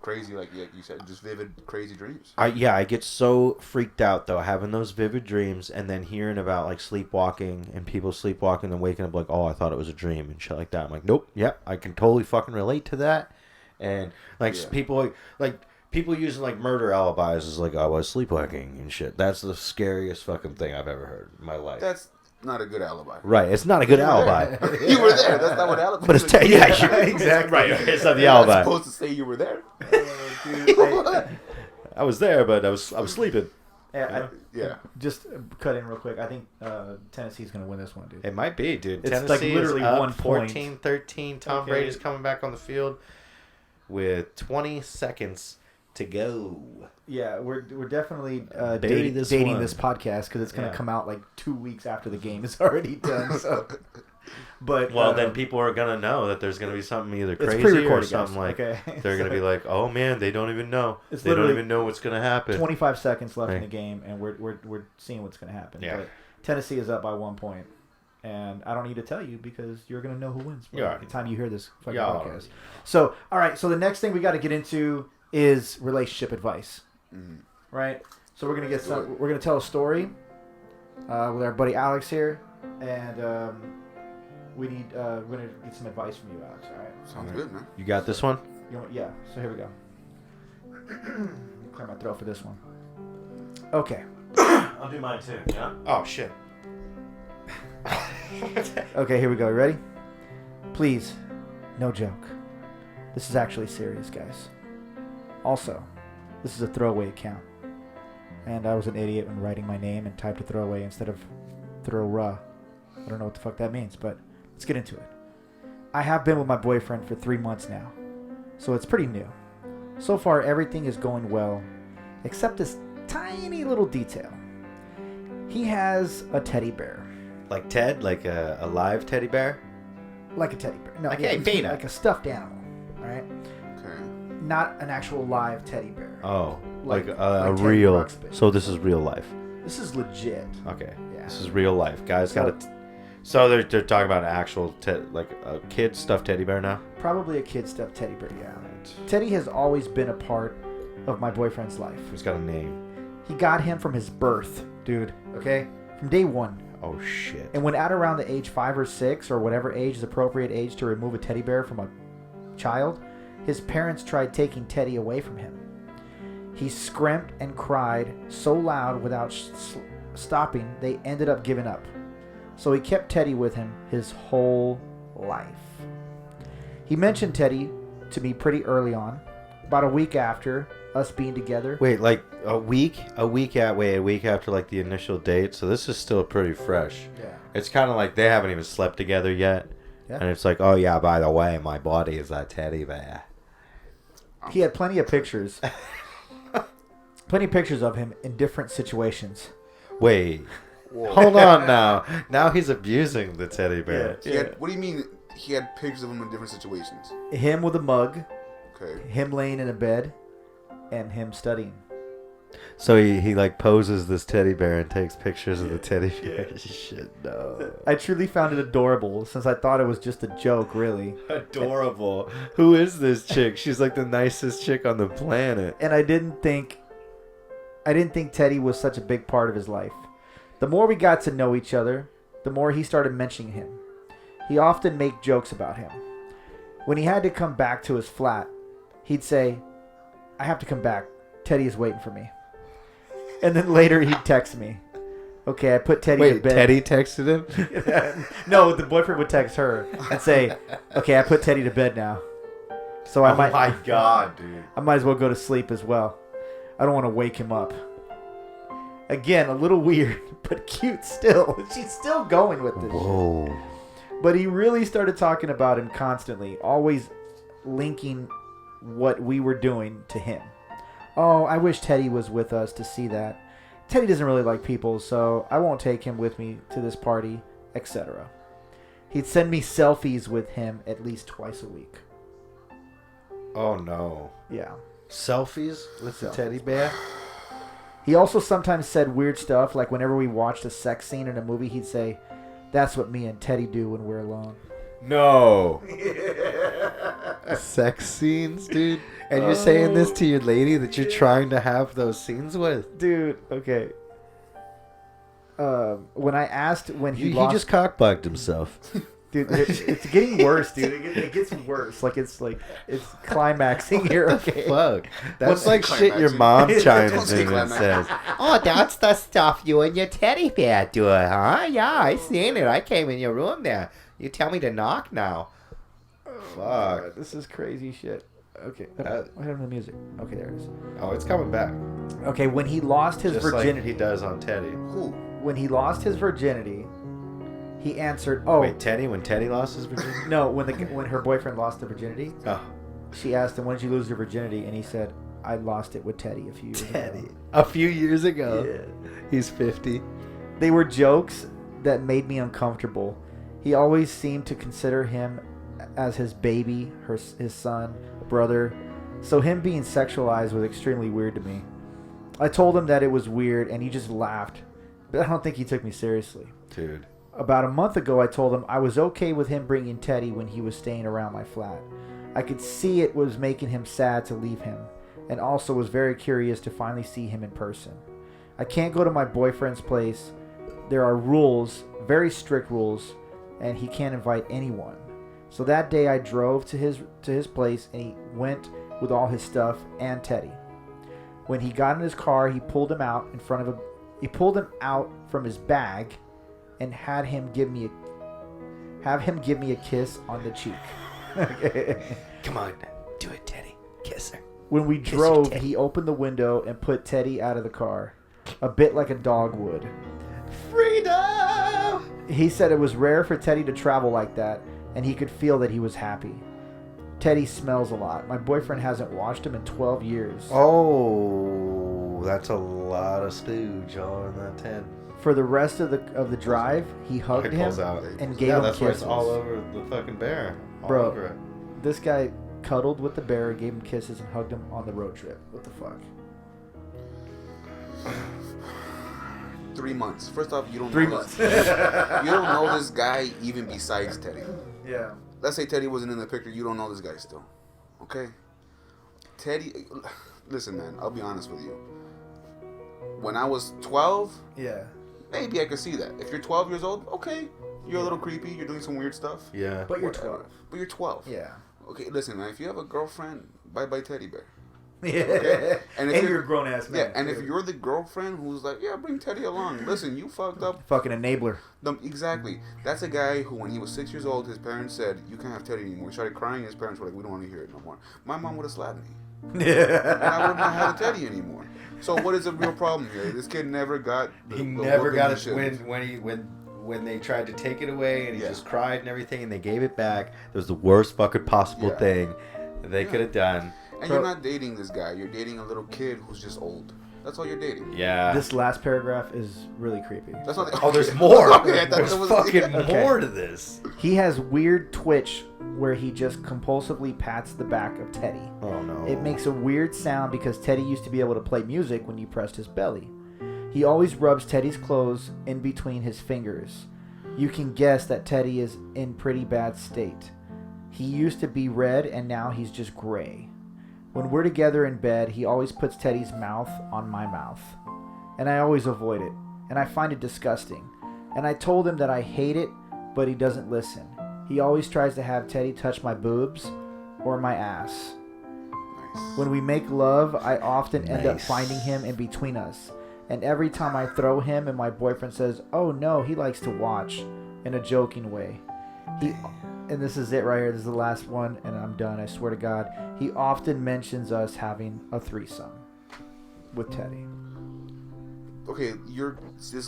crazy, like you said, just vivid, crazy dreams. I get so freaked out though having those vivid dreams and then hearing about like sleepwalking and people sleepwalking and waking up like, oh, I thought it was a dream and shit like that. I'm like, nope, yep, I can totally fucking relate to that. And like people using like murder alibis is like, oh, I was sleepwalking and shit. That's the scariest fucking thing I've ever heard in my life. That's not a good alibi. Right, it's not a good alibi. You were there. That's not what alibi. But it's exactly right. It's not the alibi. You're supposed to say you were there. I was there, but I was sleeping. Yeah. Yeah. Just cut in real quick. I think Tennessee's going to win this one, dude. It might be, dude. It's Tennessee like literally is up 1 point. 14-13. Tom Brady's coming back on the field with 20 seconds to go. Yeah, we're definitely Bury this dating one. this podcast because it's going to come out like 2 weeks after the game is already done. So, but Then people are gonna know that there's gonna be something either it's crazy or pre-recorded, something guys. like. Okay. They're gonna be like, "Oh man, they don't even know. It's They don't literally even know what's gonna happen." 25 seconds left in Right. the game, and we're seeing what's going to happen. Yeah. But Tennessee is up by 1 point, and I don't need to tell you because you're going to know who wins by Yeah. the time you hear this fucking Yeah. podcast. So, all right. So the next thing we got to get into is relationship advice. Right. So we're gonna get some. We're gonna tell a story with our buddy Alex here, and we're gonna get some advice from you, Alex. All right. Sounds good, man. You got this one? Yeah. So here we go. Clear my throat for this one. Okay. I'll do mine too. Yeah. Oh shit. Okay. Here we go. You ready? Please, no joke. This is actually serious, guys. Also, this is a throwaway account. And I was an idiot when writing my name and typed a throwaway instead of throw-ra. I don't know what the fuck that means, but let's get into it. I have been with my boyfriend for 3 months now, so it's pretty new. So far, everything is going well, except this tiny little detail. He has a teddy bear. Like Ted, like a live teddy bear. Like a teddy bear. No, Like yeah, a peanut. like a stuffed animal, right? Okay. Not an actual live teddy bear. Oh, Like a Teddy real. Ruxpin. So this is real life. This is legit. Okay. Yeah. This is real life. Guys So- got it. So they're talking about an actual like a kid stuffed teddy bear now. Probably a kid stuffed teddy bear, yeah. Teddy has always been a part of my boyfriend's life. Who's got a name? He got him from his birth, dude, okay? From day one. Oh shit. And when at around the age 5 or 6, or whatever age is appropriate age to remove a teddy bear from a child, his parents tried taking Teddy away from him. He scrimped and cried so loud stopping, they ended up giving up. So he kept Teddy with him his whole life. He mentioned Teddy to me pretty early on, about a week after us being together. Wait, like a week after like the initial date. So this is still pretty fresh. Yeah. It's kind of like they haven't even slept together yet. Yeah. And it's like, oh yeah, by the way, my body is that teddy bear. He had plenty of pictures. Plenty of pictures of him in different situations. Wait. Hold on now. Now he's abusing the teddy bear. Yeah. What do you mean he had pictures of him in different situations? Him with a mug, Okay. him laying in a bed, and him studying. So he like poses this teddy bear and takes pictures of the teddy bear. Shit, no. I truly found it adorable since I thought it was just a joke, really. Adorable. Who is this chick? She's like the nicest chick on the planet. And I didn't think Teddy was such a big part of his life. The more we got to know each other, the more he started mentioning him. He often made jokes about him. When he had to come back to his flat, he'd say, "I have to come back. Teddy is waiting for me." And then later he'd text me. Okay, I put Teddy to Wait, bed. Teddy texted him? No, the boyfriend would text her and say, "Okay, I put Teddy to bed now." So I my god, dude. I might as well go to sleep as well. I don't want to wake him up. Again, a little weird, but cute still. She's still going with this. Whoa. But he really started talking about him constantly, always linking what we were doing to him. Oh, I wish Teddy was with us to see that. Teddy doesn't really like people, so I won't take him with me to this party, etc. He'd send me selfies with him at least twice a week. Oh no. Yeah. Selfies with the Selfies. teddy bear? He also sometimes said weird stuff, like whenever we watched a sex scene in a movie, he'd say, "That's what me and Teddy do when we're alone." No. Sex scenes, dude? And you're saying this to your lady that you're trying to have those scenes with? Dude, okay. When I asked when he He lost... just cockblocked himself. Dude, it's getting worse, dude. It gets worse. Like, it's climaxing here, okay? Fuck. That's Well, like shit your mom Don't chimes say in and climax. says. Oh, that's the stuff you and your teddy bear do, huh? Yeah, I seen it. I came in your room there. You tell me to knock now. Fuck. This is crazy shit. Okay. What happened to the music? Okay, there it is. Oh, it's coming back. Okay, when he lost his Just virginity... like he does on Teddy. Who? When he lost his virginity, he answered... Oh, Wait, Teddy? When Teddy lost his virginity? no, when her boyfriend lost the virginity, Oh. she asked him, "When did you lose your virginity?" And he said, "I lost it with Teddy a few years ago." A few years ago. Yeah. He's 50. They were jokes that made me uncomfortable. He always seemed to consider him as his baby, his son, brother. So him being sexualized was extremely weird to me. I told him that it was weird, and he just laughed. But I don't think he took me seriously. Dude. About a month ago, I told him I was okay with him bringing Teddy when he was staying around my flat. I could see it was making him sad to leave him, and also was very curious to finally see him in person. I can't go to my boyfriend's place. There are rules, very strict rules, and he can't invite anyone. So that day I drove to his place, and he went with all his stuff and Teddy. When he got in his car, he pulled him out from his bag and have him give me a kiss on the cheek. Come on, do it, Teddy. Kiss her. When we Kiss her, drove, Teddy. he opened the window and put Teddy out of the car, a bit like a dog would. Freedom! He said it was rare for Teddy to travel like that, and he could feel that he was happy. Teddy smells a lot. My boyfriend hasn't washed him in 12 years. Oh, that's a lot of stooge on that 10. For the rest of the drive, he hugged He him pulls out. and gave Yeah, him that's why kisses. it's all over the fucking bear. All Bro. over it. This guy cuddled with the bear, gave him kisses, and hugged him on the road trip. What the fuck? 3 months. First off, you don't 3 know months. This, you don't know this guy even besides Teddy. Yeah. Let's say Teddy wasn't in the picture. You don't know this guy still. Okay? Teddy, listen, man. I'll be honest with you. When I was 12, Yeah. maybe I could see that. If you're 12 years old, okay. You're a little creepy. You're doing some weird stuff. Yeah. But you're Whatever. 12. But you're 12. Yeah. Okay, listen, man. If you have a girlfriend, bye-bye teddy bear. Okay? And you're a grown ass man. Yeah, and if you're the girlfriend who's like, yeah, bring Teddy along. Listen, you fucked up. Fucking enabler. Exactly. That's a guy who, when he was 6 years old, his parents said, you can't have Teddy anymore. He started crying. His parents were like, we don't want to hear it no more. My mom would have slapped me. And I would have not had a Teddy anymore. So what is the real problem here? This kid never got He never got it when they tried to take it away and he just cried and everything and they gave it back. It was the worst fucking possible thing that they could have done. And you're not dating this guy. You're dating a little kid who's just old. That's all you're dating. Yeah. This last paragraph is really creepy. That's not Oh, there's more. Okay, There's fucking more to this. He has weird twitch where he just compulsively pats the back of Teddy. Oh, no. It makes a weird sound because Teddy used to be able to play music when you pressed his belly. He always rubs Teddy's clothes in between his fingers. You can guess that Teddy is in pretty bad state. He used to be red and now he's just gray. When we're together in bed, he always puts Teddy's mouth on my mouth. And I always avoid it. And I find it disgusting. And I told him that I hate it, but he doesn't listen. He always tries to have Teddy touch my boobs or my ass. Nice. When we make love, I often end up finding him in between us. And every time I throw him and my boyfriend says, oh no, he likes to watch, in a joking way. And this is it right here. This is the last one, and I'm done. I swear to God. He often mentions us having a threesome with Teddy. Okay, this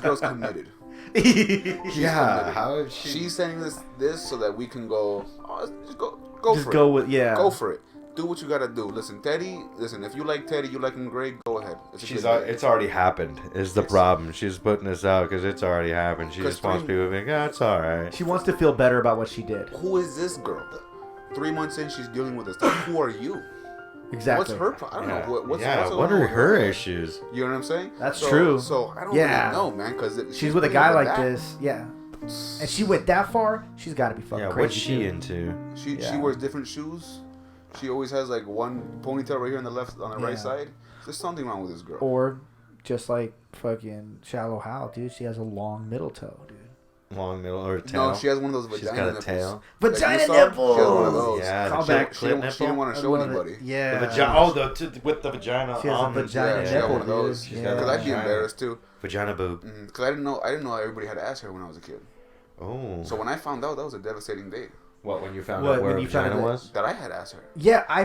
girl's committed. She's committed. How is she? She's sending this so that we can go. Oh, just go Just for go it. with, yeah. Go for it. Do what you gotta do. Listen, Teddy. Listen, if you like Teddy, you like him great. Go ahead. It's already happened. Is the problem? She's putting this out because it's already happened. She just wants people to think, oh, it's all right. She wants to feel better about what she did. Who is this girl? 3 months in, she's dealing with this. Who are you? Exactly. What's her problem? I don't know. What's what are her issues? You know what I'm saying? That's true. So I don't really know, man. Because she's with a guy like this, yeah. And she went that far. She's got to be fucking crazy. What's she into? She wears different shoes. She always has like one ponytail right here on the right side. There's something wrong with this girl. Or just like fucking Shallow Hal, dude. She has a long middle toe, dude. Long middle or a tail? No, she has one of those vagina She's got a nipples. tail. Vagina nipples! She has one of those. Yeah, Call back. She didn't want to show anybody. Yeah. The vagina. With the vagina. She has a vagina she got nipple, one of those. dude. Because I'd be embarrassed too. Vagina boob. Because I didn't know everybody had ass hair when I was a kid. Oh. So when I found out, that was a devastating day. What, when you found out where vagina was? That I had ass hair. Yeah, I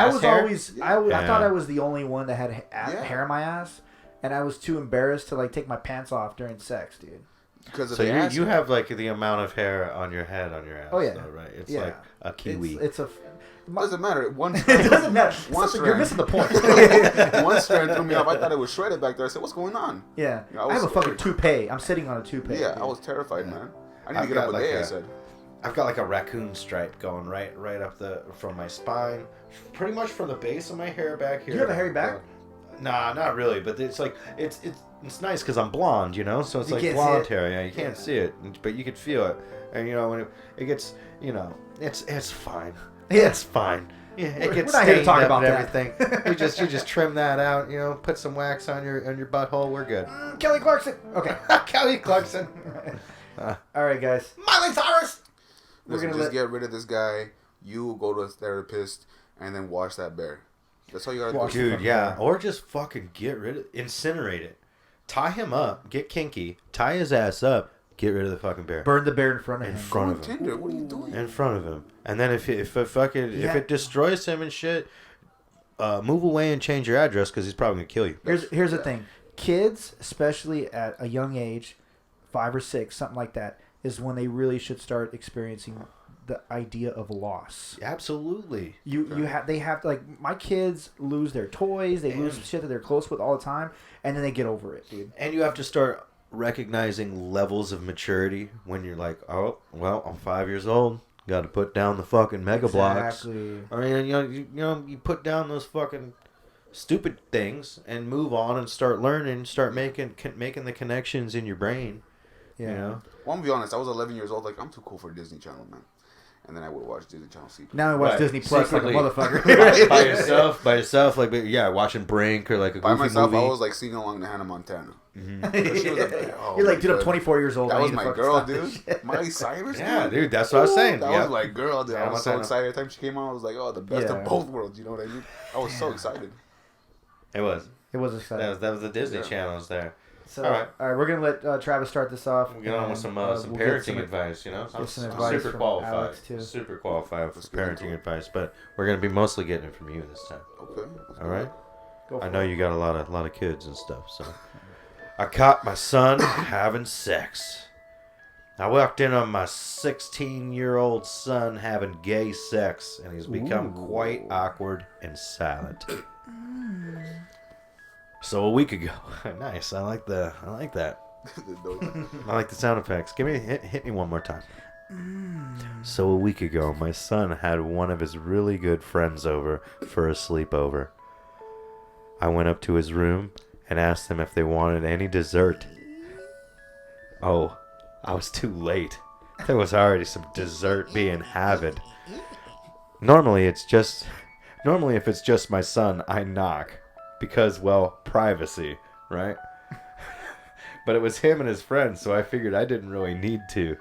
was hair? always I thought I was the only one that had hair in my ass, and I was too embarrassed to like take my pants off during sex, dude. Because of so the ass you hair. have like the amount of hair on your head on your ass. Oh yeah, though, right? It's like a kiwi. It's a. It doesn't matter. One It doesn't matter. You're missing the point. One strand threw me off. I thought it was shredded back there. I said, "What's going on?" Yeah, You know, I have a fucking toupee. I'm sitting on a toupee. Yeah, dude. I was terrified, man. I need I've to get up got a day. like I said. I've got like a raccoon stripe going right up from my spine, pretty much from the base of my hair back here. Do you have a hairy back? Nah, not really. But it's like it's nice because I'm blonde, you know. So it's You like can't blonde see it. hair. Yeah, you can't see it, but you can feel it. And you know when it gets, you know, it's fine. Yeah. It's fine. Yeah, it We're gets not here to stained talk up about and that. everything. you just trim that out. You know, put some wax on your butthole. We're good. Kelly Clarkson. Okay. Kelly Clarkson. All right, guys. Miley Cyrus. Listen, just get rid of this guy. You go to a therapist and then wash that bear. That's all you gotta do. Dude, yeah. Or just fucking get rid of incinerate it. Tie him up. Get kinky. Tie his ass up. Get rid of the fucking bear. Burn the bear in front of In him. front of him. Tinder, what are you doing? In front of him. And then if it destroys him and shit, move away and change your address because he's probably gonna kill you. Here's the thing. Kids, especially at a young age, 5 or 6, something like that, is when they really should start experiencing the idea of loss. Absolutely. They have like my kids lose their toys, they lose shit that they're close with all the time, and then they get over it, dude. And you have to start recognizing levels of maturity when you're like, oh, well, I'm 5 years old. Got to put down the fucking mega blocks. Exactly. I mean, you put down those fucking stupid things and move on and start learning, start making the connections in your brain. Yeah. You know? Well, I'm gonna be honest. I was 11 years old. Like, I'm too cool for Disney Channel, man. and then I would watch Disney Channel CP. Now I watch Right. Disney Plus Secretly. like a motherfucker. by yourself, like watching Brink or like a By goofy myself, movie. I was like singing along to Hannah Montana. Mm-hmm. She was like, oh, You're like, dude, I'm God. 24 years old. That I was need to my fucking girl, stop this dude. shit. Miley Cyrus, Yeah, dude, that's what I was saying. That Yeah. was my girl, dude. I Hannah was so Montana. excited. Every time she came out, I was like, oh, the best Yeah. of both worlds. You know what I mean? I was so excited. It was. It was exciting. That was the Disney Yeah. channels there. So, All all right, we're gonna let Travis start this off. We'll get on with some we'll some get parenting advice, you know. get some I'm advice super from qualified. Alex, too. Super qualified for Let's get into parenting it. advice, but we're gonna be mostly getting it from you this time. Okay. let's All go. right. Go I for know it. you got a lot of kids and stuff, so I caught my son having sex. I walked in on my 16-year-old son having gay sex, and he's become quite awkward and silent. So a week ago, nice. I like that. I like the sound effects. Hit me one more time. So a week ago, my son had one of his really good friends over for a sleepover. I went up to his room and asked them if they wanted any dessert. Oh, I was too late. There was already some dessert being had. Normally, if it's just my son, I knock. Because, well, privacy, right? But it was him and his friends, so I figured I didn't really need to.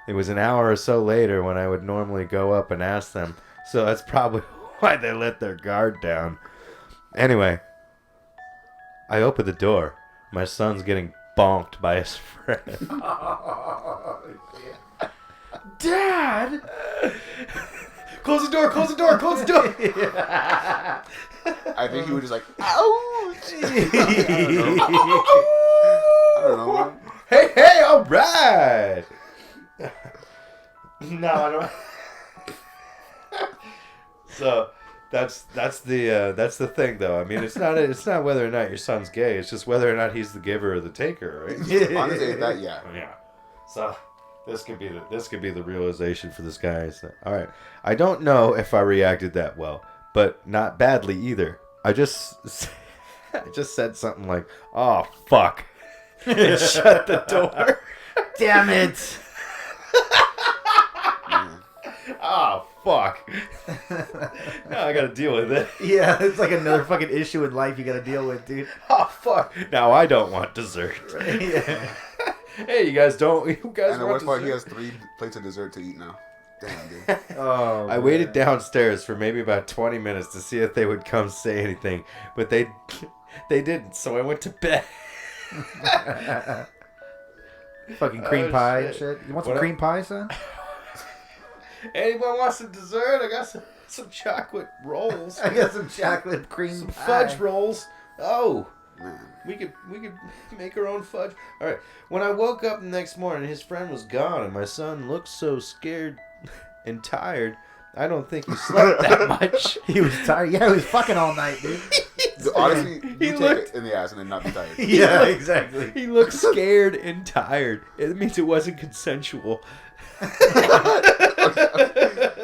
It was an hour or so later when I would normally go up and ask them, so that's probably why they let their guard down. Anyway, I opened the door. My son's getting bonked by his friend. Dad. Close the door, close the door, close the door! I think he was just like, ouch! I don't know. Man. Hey, all right! No, I don't. So that's the thing, though. I mean, it's not whether or not your son's gay. It's just whether or not he's the giver or the taker, right? Honestly, that, yeah. Yeah. So this could be the realization for this guy. So, all right. I don't know if I reacted that well, but not badly either. I just said something like, "Oh fuck," and shut the door. Damn it. Oh fuck. Now I gotta deal with it. Yeah, it's like another fucking issue in life you gotta deal with, dude. Oh fuck. Now I don't want dessert. Yeah. Hey, you guys don't. You guys And the want worst part, he dessert? has 3 plates of dessert to eat now. Damn, dude. Oh. I waited downstairs for maybe about 20 minutes to see if they would come say anything, but they didn't. So I went to bed. Fucking cream Oh, pie shit. and shit. You want some What cream pie, son? Anyone wants some dessert? I got some chocolate rolls. I got some chocolate cream Some pie. fudge rolls. Oh, Man. we could make our own fudge. All right. When I woke up the next morning, his friend was gone, and my son looked so scared and tired. I don't think he slept that much. He was tired. Yeah, he was fucking all night, dude. Honestly, you He take looked- it in the ass and then not be tired. Yeah, exactly. He looked scared and tired. It means it wasn't consensual.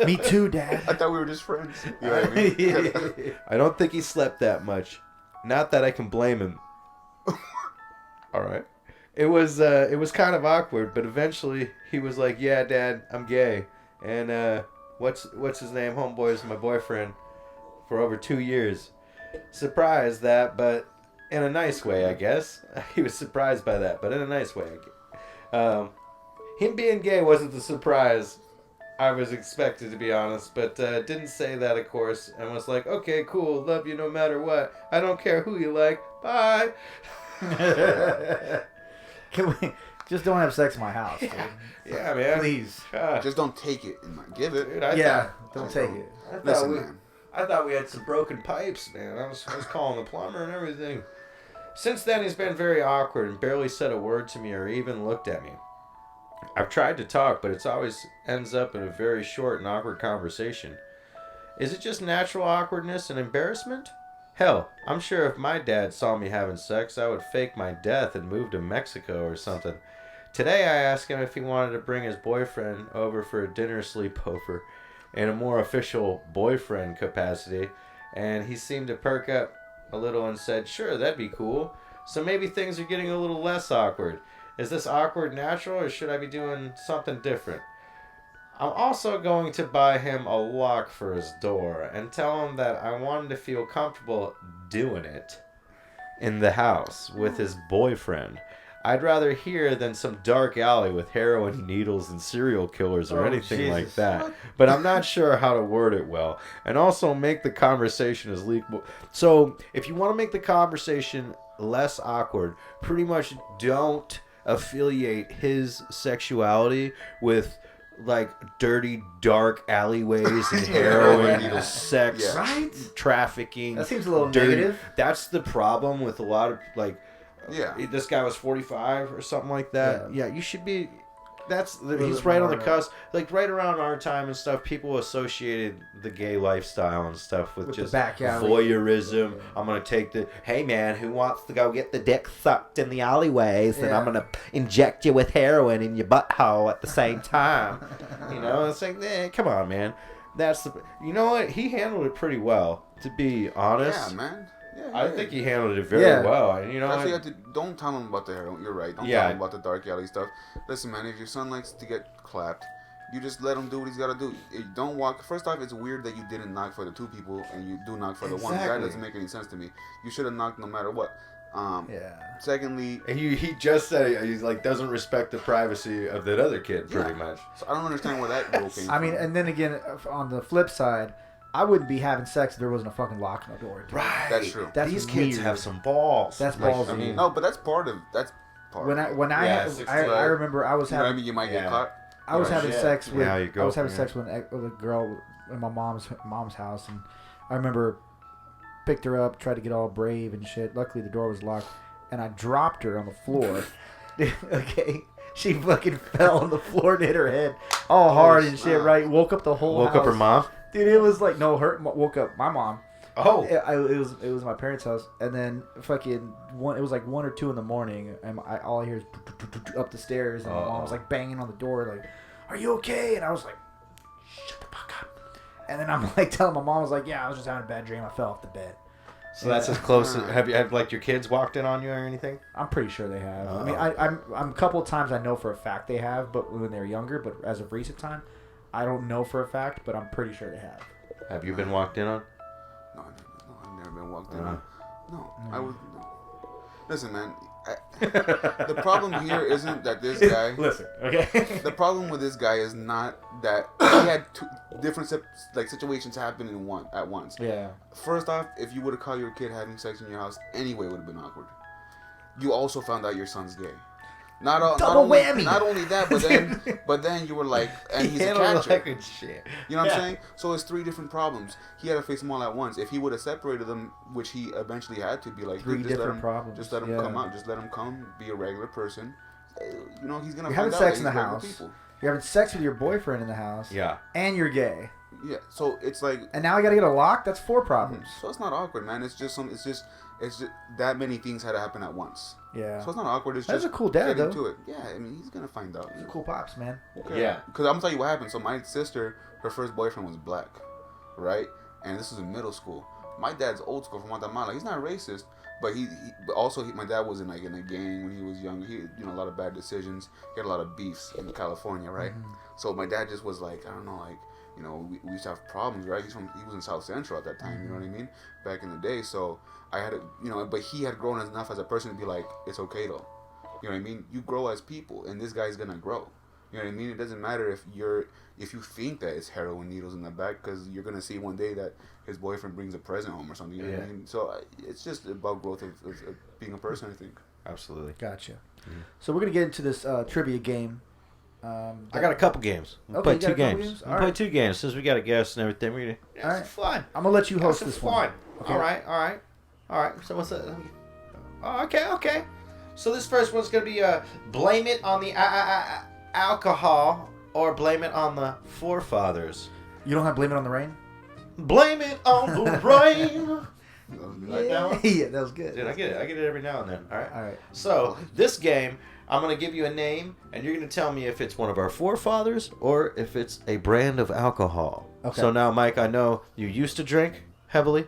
Me too, Dad. I thought we were just friends. You know what I mean? I don't think he slept that much. Not that I can blame him. All right. It was kind of awkward, but eventually he was like, "Yeah, Dad, I'm gay." And what's his name? Homeboy is my boyfriend for over 2 years. Surprised that, but in a nice way, I guess. He was surprised by that, but in a nice way. Him being gay wasn't the surprise I was expected, to be honest, but didn't say that, of course, and was like, "Okay, cool, love you no matter what. I don't care who you like. Bye." Can we just don't have sex in my house, dude? Yeah, man. Please. God. Just don't take it and not give it. Dude, I Yeah, thought, don't take it. Listen, man. I thought we had some broken pipes, man. I was calling the plumber and everything. Since then, he's been very awkward and barely said a word to me or even looked at me. I've tried to talk, but it always ends up in a very short and awkward conversation. Is it just natural awkwardness and embarrassment? Hell, I'm sure if my dad saw me having sex, I would fake my death and move to Mexico or something. Today, I asked him if he wanted to bring his boyfriend over for a dinner sleepover in a more official boyfriend capacity, and he seemed to perk up a little and said, "Sure, that'd be cool." So maybe things are getting a little less awkward. Is this awkward natural, or should I be doing something different? I'm also going to buy him a lock for his door and tell him that I wanted to feel comfortable doing it in the house with his boyfriend. I'd rather hear than some dark alley with heroin needles and serial killers or anything like that. What? But I'm not sure how to word it well. And also make the conversation as legal. So if you want to make the conversation less awkward, pretty much don't affiliate his sexuality with like dirty, dark alleyways and heroin, sex, right? Trafficking. That seems a little dirty. negative. That's the problem with a lot of like. Yeah. This guy was 45 or something like that. Yeah, you should be. He's bit right on the more, cusp. Like right around our time and stuff, people associated the gay lifestyle and stuff with just the back alley. voyeurism. I'm gonna take the hey man, who wants to go get the dick sucked in the alleyways, and I'm gonna inject you with heroin in your butthole at the same time. You know, it's like, come on, man. That's the. You know what? He handled it pretty well, to be honest. Yeah, man. Yeah, I think he handled it very well. And, you know, especially don't tell him about the heroin. You're right. Don't tell him about the dark alley stuff. Listen, man, if your son likes to get clapped, you just let him do what he's got to do. Don't walk. First off, it's weird that you didn't knock for the two people and you do knock for the one. That doesn't make any sense to me. You should have knocked no matter what. Secondly, he just said he's like doesn't respect the privacy of that other kid pretty much. So I don't understand where that rule came from. I mean, and then again, on the flip side, I wouldn't be having sex if there wasn't a fucking lock on the door. Right. That's true. These kids have some balls. That's balls. I mean, no, but that's part of I remember I was having. I mean, you might get caught. I was having sex with. I was having sex with a girl in my mom's house, and I remember picked her up, tried to get all brave and shit. Luckily, the door was locked, and I dropped her on the floor. Okay. She fucking fell on the floor and hit her head all hard and shit, right? Woke up the whole house. Woke up her mom? Dude, it was like, woke up my mom. Oh. It was my parents' house. And then fucking, it was like 1 or 2 in the morning, and all I hear is up the stairs, and my mom was like banging on the door, like, are you okay? And I was like, shut the fuck up. And then I'm like telling my mom, I was like, yeah, I was just having a bad dream. I fell off the bed. So that's as close as, have like your kids walked in on you or anything? I'm pretty sure they have. I mean, I'm a couple of times I know for a fact they have, but when they were younger, but as of recent time, I don't know for a fact, but I'm pretty sure they have. Have you been walked in on? No, I've never been walked in on. No, I would. No. Listen, man. The problem here isn't that this guy. Listen, okay. The problem with this guy is not that he had two different situations happen at once. Yeah. First off, if you would have caught your kid having sex in your house anyway, it would have been awkward. You also found out your son's gay. Double whammy. Not only that, but then you were like, and he's a catcher. Like a shit. You know what I'm saying? So it's 3 different problems. He had to face them all at once. If he would have separated them, which he eventually had to, be like, three different problems. Just let him come out. Just let him come. Be a regular person. You know, he's gonna. You're find having out sex that in the he's regular house. people. You're having sex with your boyfriend in the house. Yeah. And you're gay. Yeah. So it's like. And now I gotta get a lock. That's 4 problems. So it's not awkward, man. It's just that many things had to happen at once. Yeah. So it's not awkward. It's That's just a cool dad, getting though. to it. Yeah. I mean, he's gonna find out. He's a cool pops, man. Okay. Yeah. Because I'm gonna tell you what happened. So my sister, her first boyfriend was black, right? And this was in middle school. My dad's old school from Guatemala. He's not racist, but my dad was in a gang when he was young. He a lot of bad decisions. He had a lot of beefs in California, right? Mm-hmm. So my dad just was like, I don't know, like, we used to have problems, right? He was in South Central at that time, mm-hmm. You know what I mean? Back in the day. So I had to, but he had grown enough as a person to be like, it's okay though. You know what I mean? You grow as people, and this guy's gonna grow. You know what I mean? It doesn't matter if you think that it's heroin needles in the back, because you're gonna see one day that his boyfriend brings a present home or something. You know what I mean? So it's just about growth of being a person, I think. Absolutely. Gotcha. Mm-hmm. So we're gonna get into this trivia game. I got a couple games. We'll play 2 games. We'll play 2 games since we got a guest and everything. We're gonna have some fun. I'm gonna let you host this fun. one. Okay. All right. So what's that? Oh, okay. So this first one's gonna be blame it on the alcohol or blame it on the forefathers. You don't have blame it on the rain. Blame it on the rain. Like that one? Yeah, that was good. Dude, I get it every now and then. All right. All right. So this game, I'm gonna give you a name, and you're gonna tell me if it's one of our forefathers or if it's a brand of alcohol. Okay. So now, Mike, I know you used to drink heavily.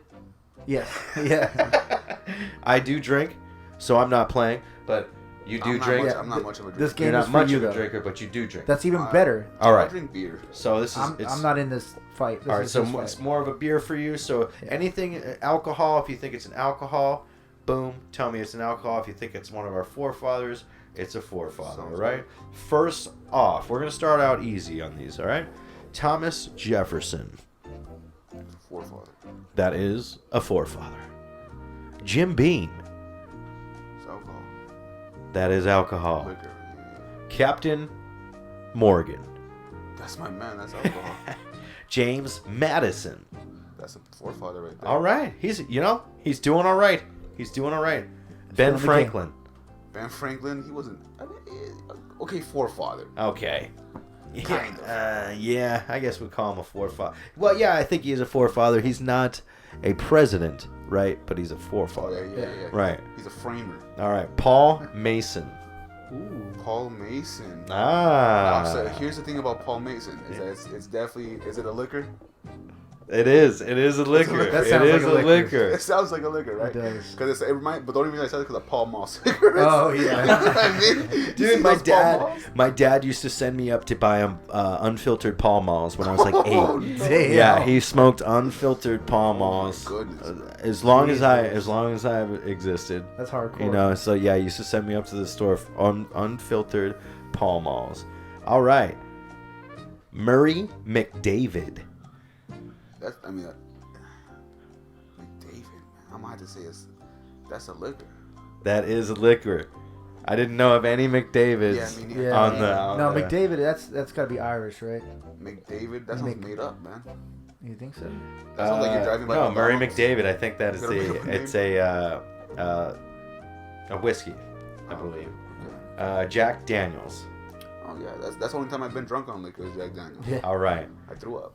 Yes. Yeah. I do drink, so I'm not playing. But You do I'm not drink. much- I'm not much of a drinker. This game You're is not for much you, of a though. drinker, but you do drink. That's even better. All I right. drink beer. So this is. I'm not in this fight. This All right, is so his fight. it's more of a beer for you. So Yeah. anything alcohol, if you think it's an alcohol, boom, tell me it's an alcohol. If you think it's one of our forefathers, it's a forefather. Sounds All right. First off, we're gonna start out easy on these. All right. Thomas Jefferson. Forefather. That is a forefather. Jim Beam. It's alcohol. That is alcohol. Liquor. Yeah. Captain Morgan. That's my man. That's alcohol. James Madison. That's a forefather right there. All right. He's doing all right. He's doing all right. Ben Still in the Franklin. Ben Franklin, he wasn't. Okay, forefather. Okay. Kind of. Yeah, I guess we'd call him a forefather. Well, yeah, I think he is a forefather. He's not a president, right? But he's a Oh, forefather. yeah. Right. He's a framer. All right. Paul Mason. Ooh. Paul Mason. Ah. So here's the thing about Paul Mason is that it's definitely. Is it a liquor? It is. It is a liquor. That It sounds is like a a liquor. liquor. It sounds like a liquor, right? It does. Because it reminds, but the only reason I said it because of Paul Mall cigarettes. Oh, You know yeah. what I mean? You see Dude, my those Pall dad, Malls? my dad used to send me up to buy unfiltered Pall Malls when I was like 8. Oh, Damn. Yeah, he smoked unfiltered Pall Malls. goodness. As long as I Jesus. existed, That's hardcore. you know. So yeah, he used to send me up to the store on unfiltered Pall Malls. All right, Murray McDavid. That's, I mean, McDavid, man. I'm gonna have to say that's a liquor. That is a liquor. I didn't know of any McDavids. Yeah, I mean, Yeah. on the no, the- McDavid. That's got to be Irish, right? McDavid, that sounds Mc- made up, man. You think so? That sounds like you're driving by no, Murray McDonald's. McDavid. I think that is Is that a real it's a whiskey, I believe. Okay. Jack Daniels. Oh yeah, that's the only time I've been drunk on liquor is Jack Daniels. Yeah. All right. I threw up.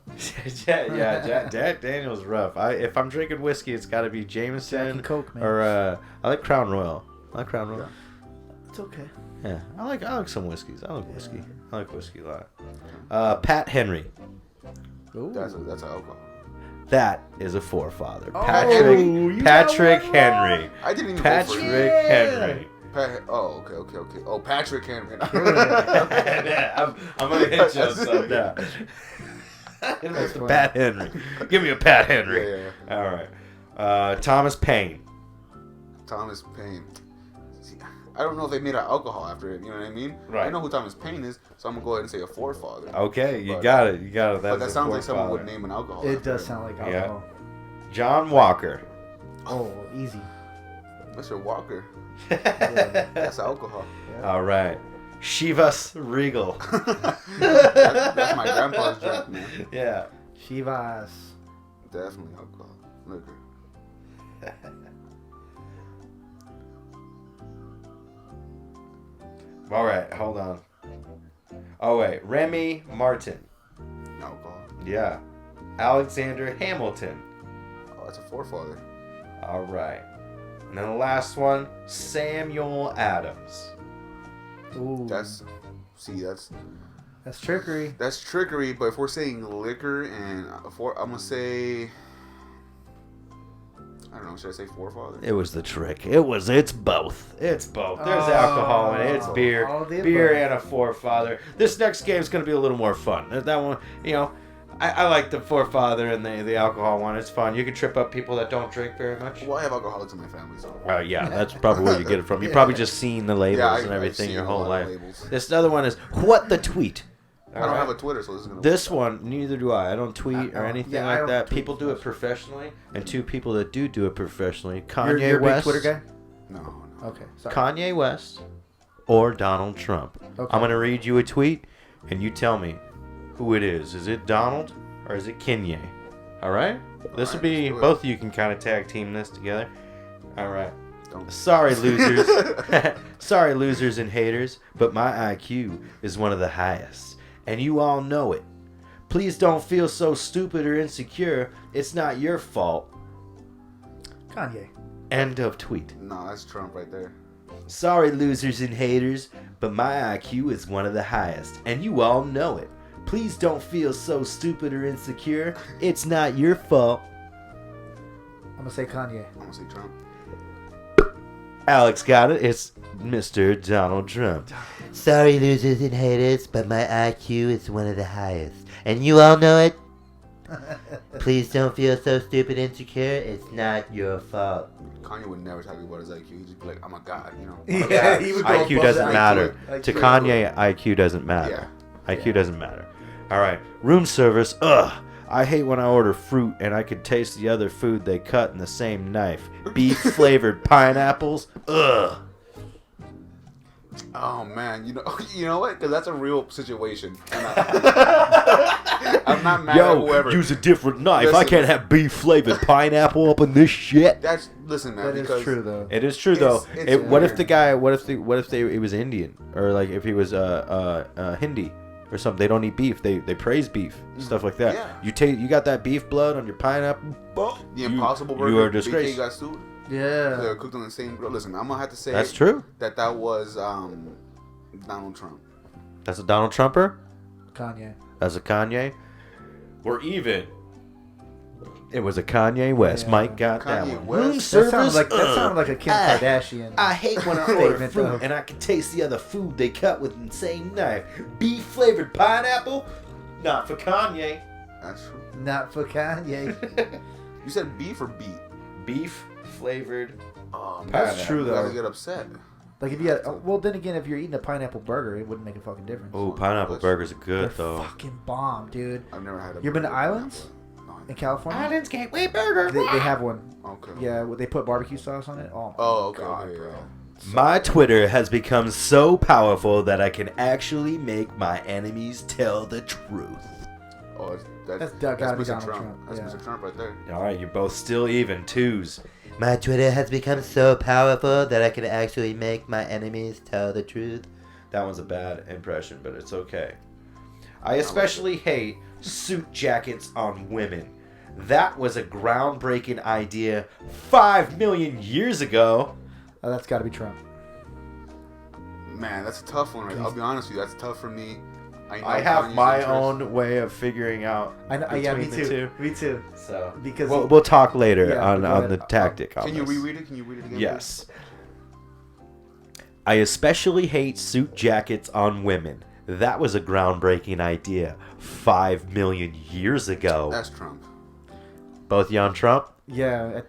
Jack Daniels rough. If I'm drinking whiskey, it's got to be Jack Jameson and Coke, man. or I like Crown Royal. Yeah. It's okay. Yeah, I like some whiskeys. I like whiskey. I like whiskey a lot. Pat Henry. Ooh. That's alcohol. That is a forefather. Oh, Patrick you Patrick got one wrong. Henry. I didn't even Patrick go for it. Henry. Oh, okay. Oh, Patrick Henry. I'm gonna hit you on something now. That's funny. Pat Henry. Give me a Pat Henry. Yeah. All right. Thomas Paine. Thomas Paine. See, I don't know if they made an alcohol after it. You know what I mean? Right. I know who Thomas Paine is, so I'm gonna go ahead and say a forefather. Okay, you But- got it. You got it. But That's that a sounds like someone would forefather. name an alcohol. It after does him. sound like Yeah. alcohol. John Walker. Oh, easy. Mr. Walker. Yeah. That's alcohol. All right. Chivas Regal. That's my grandpa's drink, man. Yeah. Chivas. Definitely alcohol. Liquor. All right, hold on. Oh wait, Remy Martin. Alcohol. Yeah. Alexander Hamilton. Oh, that's a forefather. All right. And then the last one, Samuel Adams. Ooh. That's trickery. that's trickery. But if we're saying liquor and I'm gonna say, I don't know. Should I say forefather? It was the trick. It's both. It's both. There's Oh. alcohol in it. It's beer. All the Beer above. and a forefather. This next game's going to be a little more fun. That one, you know, I like the forefather and the alcohol one. It's fun. You can trip up people that don't drink very much. Well, I have alcoholics in my family, so. Yeah, that's probably where you get it from. You probably just seen the labels Yeah, and I've everything seen your a whole lot of life. labels. This other one is What the Tweet. I don't have a Twitter, so this is gonna. This one, neither do I. I don't tweet or I- anything yeah, I like don't that. tweet People do it professionally, and two people that do it professionally. Kanye You're a big West. Twitter guy? No. Okay. Sorry. Kanye West or Donald Trump. Okay. I'm going to read you a tweet, and you tell me who it is. Is it Donald or is it Kanye? All right? This will Alright, be, let's do it. both of you can kind of tag team this together. All right. Don't. Sorry, losers. Sorry, losers and haters, but my IQ is one of the highest, and you all know it. Please don't feel so stupid or insecure. It's not your fault. Kanye. End of tweet. No, that's Trump right there. Sorry, losers and haters, but my IQ is one of the highest, and you all know it. Please don't feel so stupid or insecure. It's not your fault. I'm gonna say Kanye. I'm gonna say Trump. Alex got it. It's Mr. Donald Trump. Sorry, losers and haters, but my IQ is one of the highest. And you all know it. Please don't feel so stupid and insecure. It's not your fault. Kanye would never talk about his IQ. He'd just be like, I'm a god, you know. Yeah, he would go IQ above doesn't that. matter. IQ. To Kanye, IQ doesn't matter. Yeah. IQ doesn't matter. All right. Room service. Ugh. I hate when I order fruit and I can taste the other food they cut in the same knife. Beef flavored pineapples. Ugh. Oh man, you know what? Because that's a real situation. And I'm not mad at whoever. Use a different knife. I Listen. can't have beef flavored pineapple up in this shit. Listen, man. That is because true though. It is true though. It's What if weird. the guy? What if he was Indian, or like if he was Hindi or something? They don't eat beef. They praise beef, stuff like that. Yeah. You got that beef blood on your pineapple. The Impossible Burger. You are BK disgraced. got sued. They Yeah. were cooked on the same grill. Listen, I'm gonna have to say That's true. that was Donald Trump. That's a Donald Trumper. Kanye. That's a Kanye. We're even. It was a Kanye West. Yeah. Mike got that Kanye one. West. Room That service. sounded like a Kim Kardashian. I hate when I Statement, order fruit though. and I can taste the other food they cut with the same knife. Beef flavored pineapple? Not for Kanye. That's true. Not for Kanye. You said beef or beet? Beef flavored. Oh, man. That's true, You guys though. get upset. Like if you had, well, then again, if you're eating a pineapple burger, it wouldn't make a fucking difference. Oh, pineapple That's- burgers are good They're though. fucking bomb, dude. I've never had a. You been to burger with Islands? pineapple. No, In California, Islands Gateway Burger. they have one. Okay. Yeah, they put barbecue sauce on it. Oh, my Oh, okay. God, okay, bro. yeah. My Twitter has become so powerful that I can actually make my enemies tell the truth. Oh, That's gotta be Mr. Donald Trump. Trump, That's yeah. Mr. Trump right there. All right, you're both still even twos. My Twitter has become so powerful that I can actually make my enemies tell the truth. That was a bad impression, but it's okay. I especially hate suit jackets on women. That was a groundbreaking idea 5 million years ago. Oh, that's got to be Trump. Man, that's a tough one. Right? I'll be honest with you. That's tough for me. know I have Kanye's my interest. own way of figuring out. I know. Yeah, me between the too. two. Me too. So Because we'll talk later Yeah, on go the ahead. tactic. on Can you this. reread it? Can you read it again? Yes. I especially hate suit jackets on women. That was a groundbreaking idea 5 million years ago. please? That's Trump. Both you on Trump? yeah,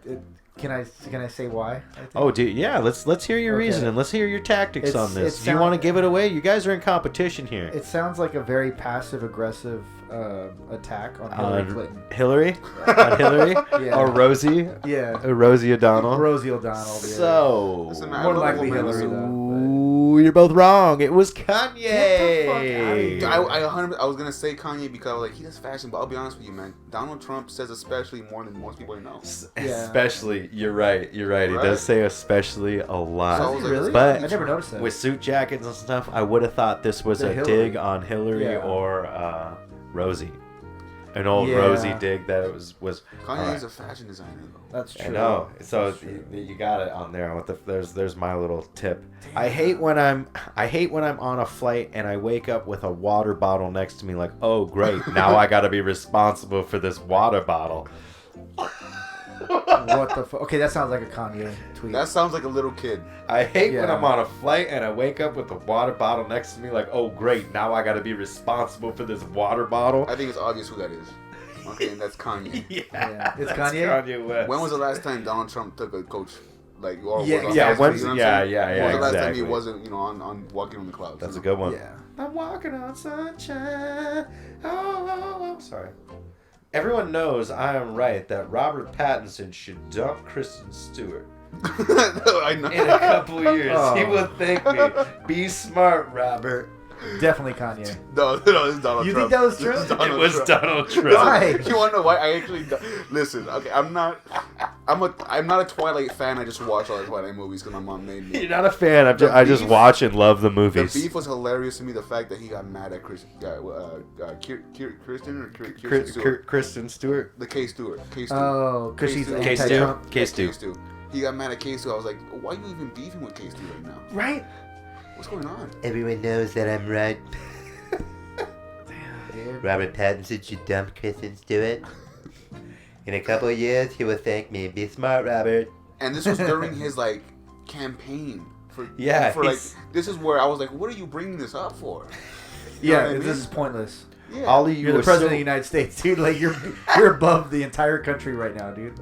can I say why? I think? Oh, dude, yeah. Let's hear your Okay. reasoning. Let's hear your tactics It's- on this. it Do you want to sound- give it away? You guys are in competition here. It sounds like a very passive aggressive attack on Hillary On Clinton. Hillary? On Hillary? Yeah. Or Rosie? Yeah, Rosie O'Donnell? Rosie O'Onnell. Yeah. So, Listen, man, More I love likely women, Hillary, listen. though. you're both wrong. It was Kanye. Get the fuck outta here. I was gonna say Kanye because I was like he does fashion, but I'll be honest with you, man. Donald Trump says especially more than most people know. Yeah. Especially, you're right. He Right? does say especially a lot. So I Does was he like, really? But I never noticed that. with suit jackets and stuff, I would have thought this was The a Hillary. dig on Hillary Yeah. or Rosie. An old Yeah. Rosie dig that it was. Kanye alright. is a fashion designer though. That's true. I know. So That's true. you got it on there. With there's my little tip. I hate when I'm on a flight and I wake up with a water bottle next to me. Like, oh great, now I got to be responsible for this water bottle. What the fuck? Okay, that sounds like a Kanye tweet. That sounds like a little kid. I hate when Yeah. I'm on a flight and I wake up with a water bottle next to me. Like, oh great, now I got to be responsible for this water bottle. I think it's obvious who that is. Okay, and that's Kanye. Yeah. It's that's Kanye? West. When was the last time Donald Trump took a coach? Like, or Yeah, was on yeah, stage, when's- you know what I'm yeah, saying? yeah, When was the last time exactly. he wasn't, on walking on the clouds? That's a good one. Yeah. I'm walking on sunshine. Oh, sorry. Everyone knows I am right that Robert Pattinson should dump Kristen Stewart. I know. In a couple years, Oh. he will thank me. Be smart, Robert. Definitely Kanye. No, this is Donald You Trump. think that was This is true? Donald It was Trump. Donald Trump. Why? You want to know why? I actually listen. Okay, I'm not a Twilight fan. I just watch all the Twilight movies because my mom made me. You're not a fan. I The just beef- watch and love the The movies. beef was hilarious to me. The fact that he got mad at Kristen Stewart, Kristen Stewart. the K Stewart, Oh, because she's K-Stu. anti-Trump. K-Stu. He got mad at K Stu. I was like, why are you even beefing with K Stu right now? Right? What's going on? Everyone knows that I'm right. Dude. Robert Pattinson should dump Kristen Stewart. In a couple of years, he will thank me. Be smart, Robert. And this was during his like campaign for Yeah, like this is where I was like, what are you bringing this up for? You know Yeah, what I mean? this is pointless. Yeah. All of you You're the were president so, of the United States, dude. Like you're above the entire country right now, dude.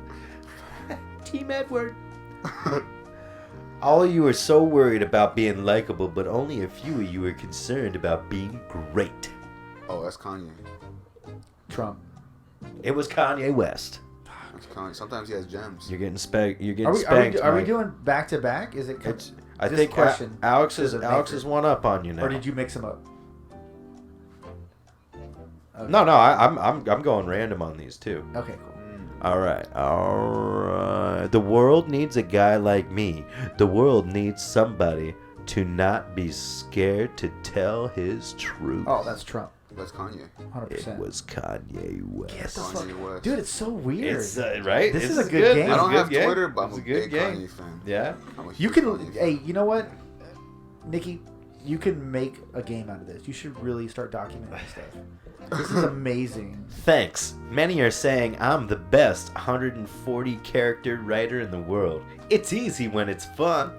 Team Edward. All of you are so worried about being likable, but only a few of you are concerned about being great. Oh, that's Kanye. Trump. It was Kanye West. That's Kanye. Sometimes he has gems. You're getting spanked. You're getting Are we spanked. are we Mike. doing back to back? Is it? I this think question Alex is is a Alex maker. is one up on you now. Or did you mix them up? Okay. No, I'm going random on these too. Okay, cool. All right. The world needs a guy like me. The world needs somebody to not be scared to tell his truth. Oh, that's Trump. That's Kanye. 100%. It was Kanye West. Get the Kanye fuck, West. dude. It's so weird. It's right. This It's is a good game. I don't It's a have good game. Twitter, but I'm It's a a good big game. Kanye fan. Yeah. I'm a You huge can. Kanye fan. Hey, you know what, Nikki? You can make a game out of this. You should really start documenting stuff. This is amazing. Thanks. Many are saying I'm the best 140 character writer in the world. It's easy when it's fun.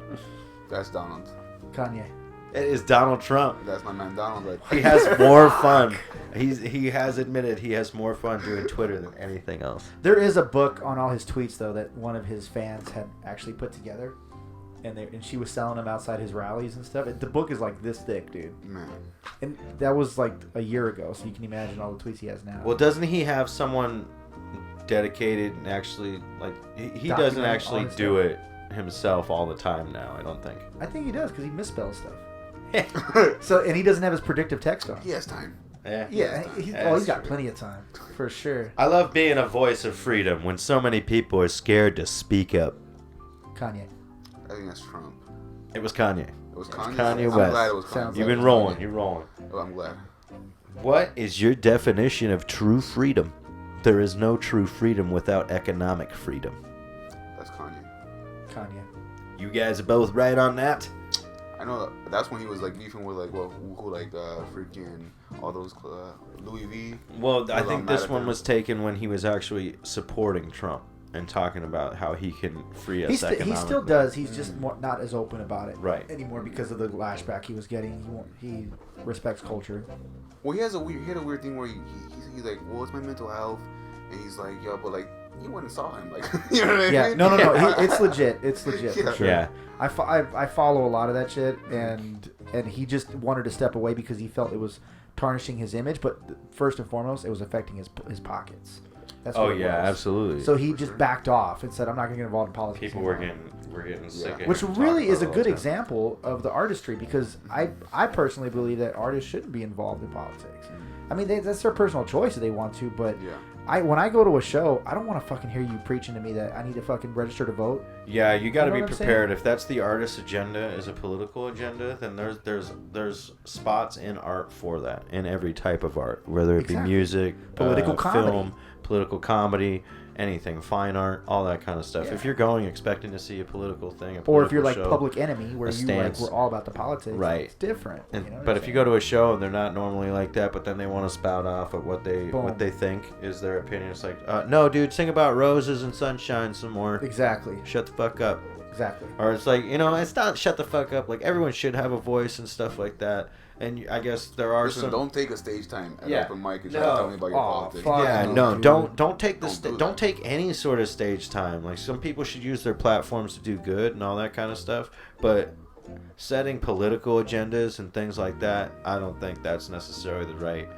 That's Donald. Kanye. It is Donald Trump. That's my man Donald. Right He has more fun. He has admitted he has more fun doing Twitter than anything else. There is a book on all his tweets though that one of his fans had actually put together, and she was selling them outside his rallies and stuff. The book is like this thick, dude. Man. And that was like a year ago, so you can imagine all the tweets he has now. Well, doesn't he have someone dedicated and actually like he doesn't Document actually all his do stuff. it himself all the time now? I don't think. I think he does because he misspells stuff. So and he doesn't have his predictive text on. He has time. Yeah. Yeah, That's he's got true. plenty of time for sure. I love being a voice of freedom when so many people are scared to speak up. Kanye. I think that's Trump. It was Kanye. It was Kanye. Kanye I'm West. glad it was Kanye. Sounds You've like been rolling. You're rolling. Oh, I'm glad. What is your definition of true freedom? There is no true freedom without economic freedom. That's Kanye. Kanye. You guys are both right on that. I know that's when he was like beefing with like who like freaking all those Louis V. Well, I Well, think I'm this mad at one them. was taken when he was actually supporting Trump and talking about how he can free us He economically. still does. He's just not as open about it Right. anymore because of the lashback he was getting. He respects culture. Well, he had a weird thing where he's like, well, it's my mental health, and he's like, yo, but like you went and saw him, like you know what I Yeah, mean? no. It's legit. It's legit for Yeah. sure. Yeah. I follow a lot of that shit, and he just wanted to step away because he felt it was tarnishing his image. But first and foremost, it was affecting his pockets. That's Oh what it yeah, was. absolutely. So he just backed off and said, "I'm not going to get involved in politics." people anymore." were getting sick. Yeah. of Which him really talking is a about it good all the time. example of the artistry because I personally believe that artists shouldn't be involved in politics. I mean, that's their personal choice if they want to, but Yeah. when I go to a show, I don't want to fucking hear you preaching to me that I need to fucking register to vote. Yeah, you got to You know be what I'm prepared. If that's the artist's agenda is a political agenda, then there's spots in art for that, in every type of art, whether it Exactly. be music, Political comedy. film, political comedy, anything, fine art, all that kind of stuff. Yeah. If you're going expecting to see a political thing, Or if you're like show, Public Enemy, where a you like stance. we're all about the politics, Right. It's different. And, you know what but I'm if you saying? go to a show and they're not normally like that, but then they want to spout off of what Boom. they think is their opinion, it's like, no, dude, sing about roses and sunshine some more. Exactly. Shut the fuck up. Exactly. Or it's like, it's not shut the fuck up. Like, everyone should have a voice and stuff like that. And I guess there are Listen, some. don't take a stage time at Yeah. open mic and try No. to tell me about your Aw, politics. fuck. Yeah, no, no, dude. don't take the Don't do that. don't take any sort of stage time. Like, some people should use their platforms to do good and all that kind of stuff. But setting political agendas and things like that, I don't think that's necessarily the right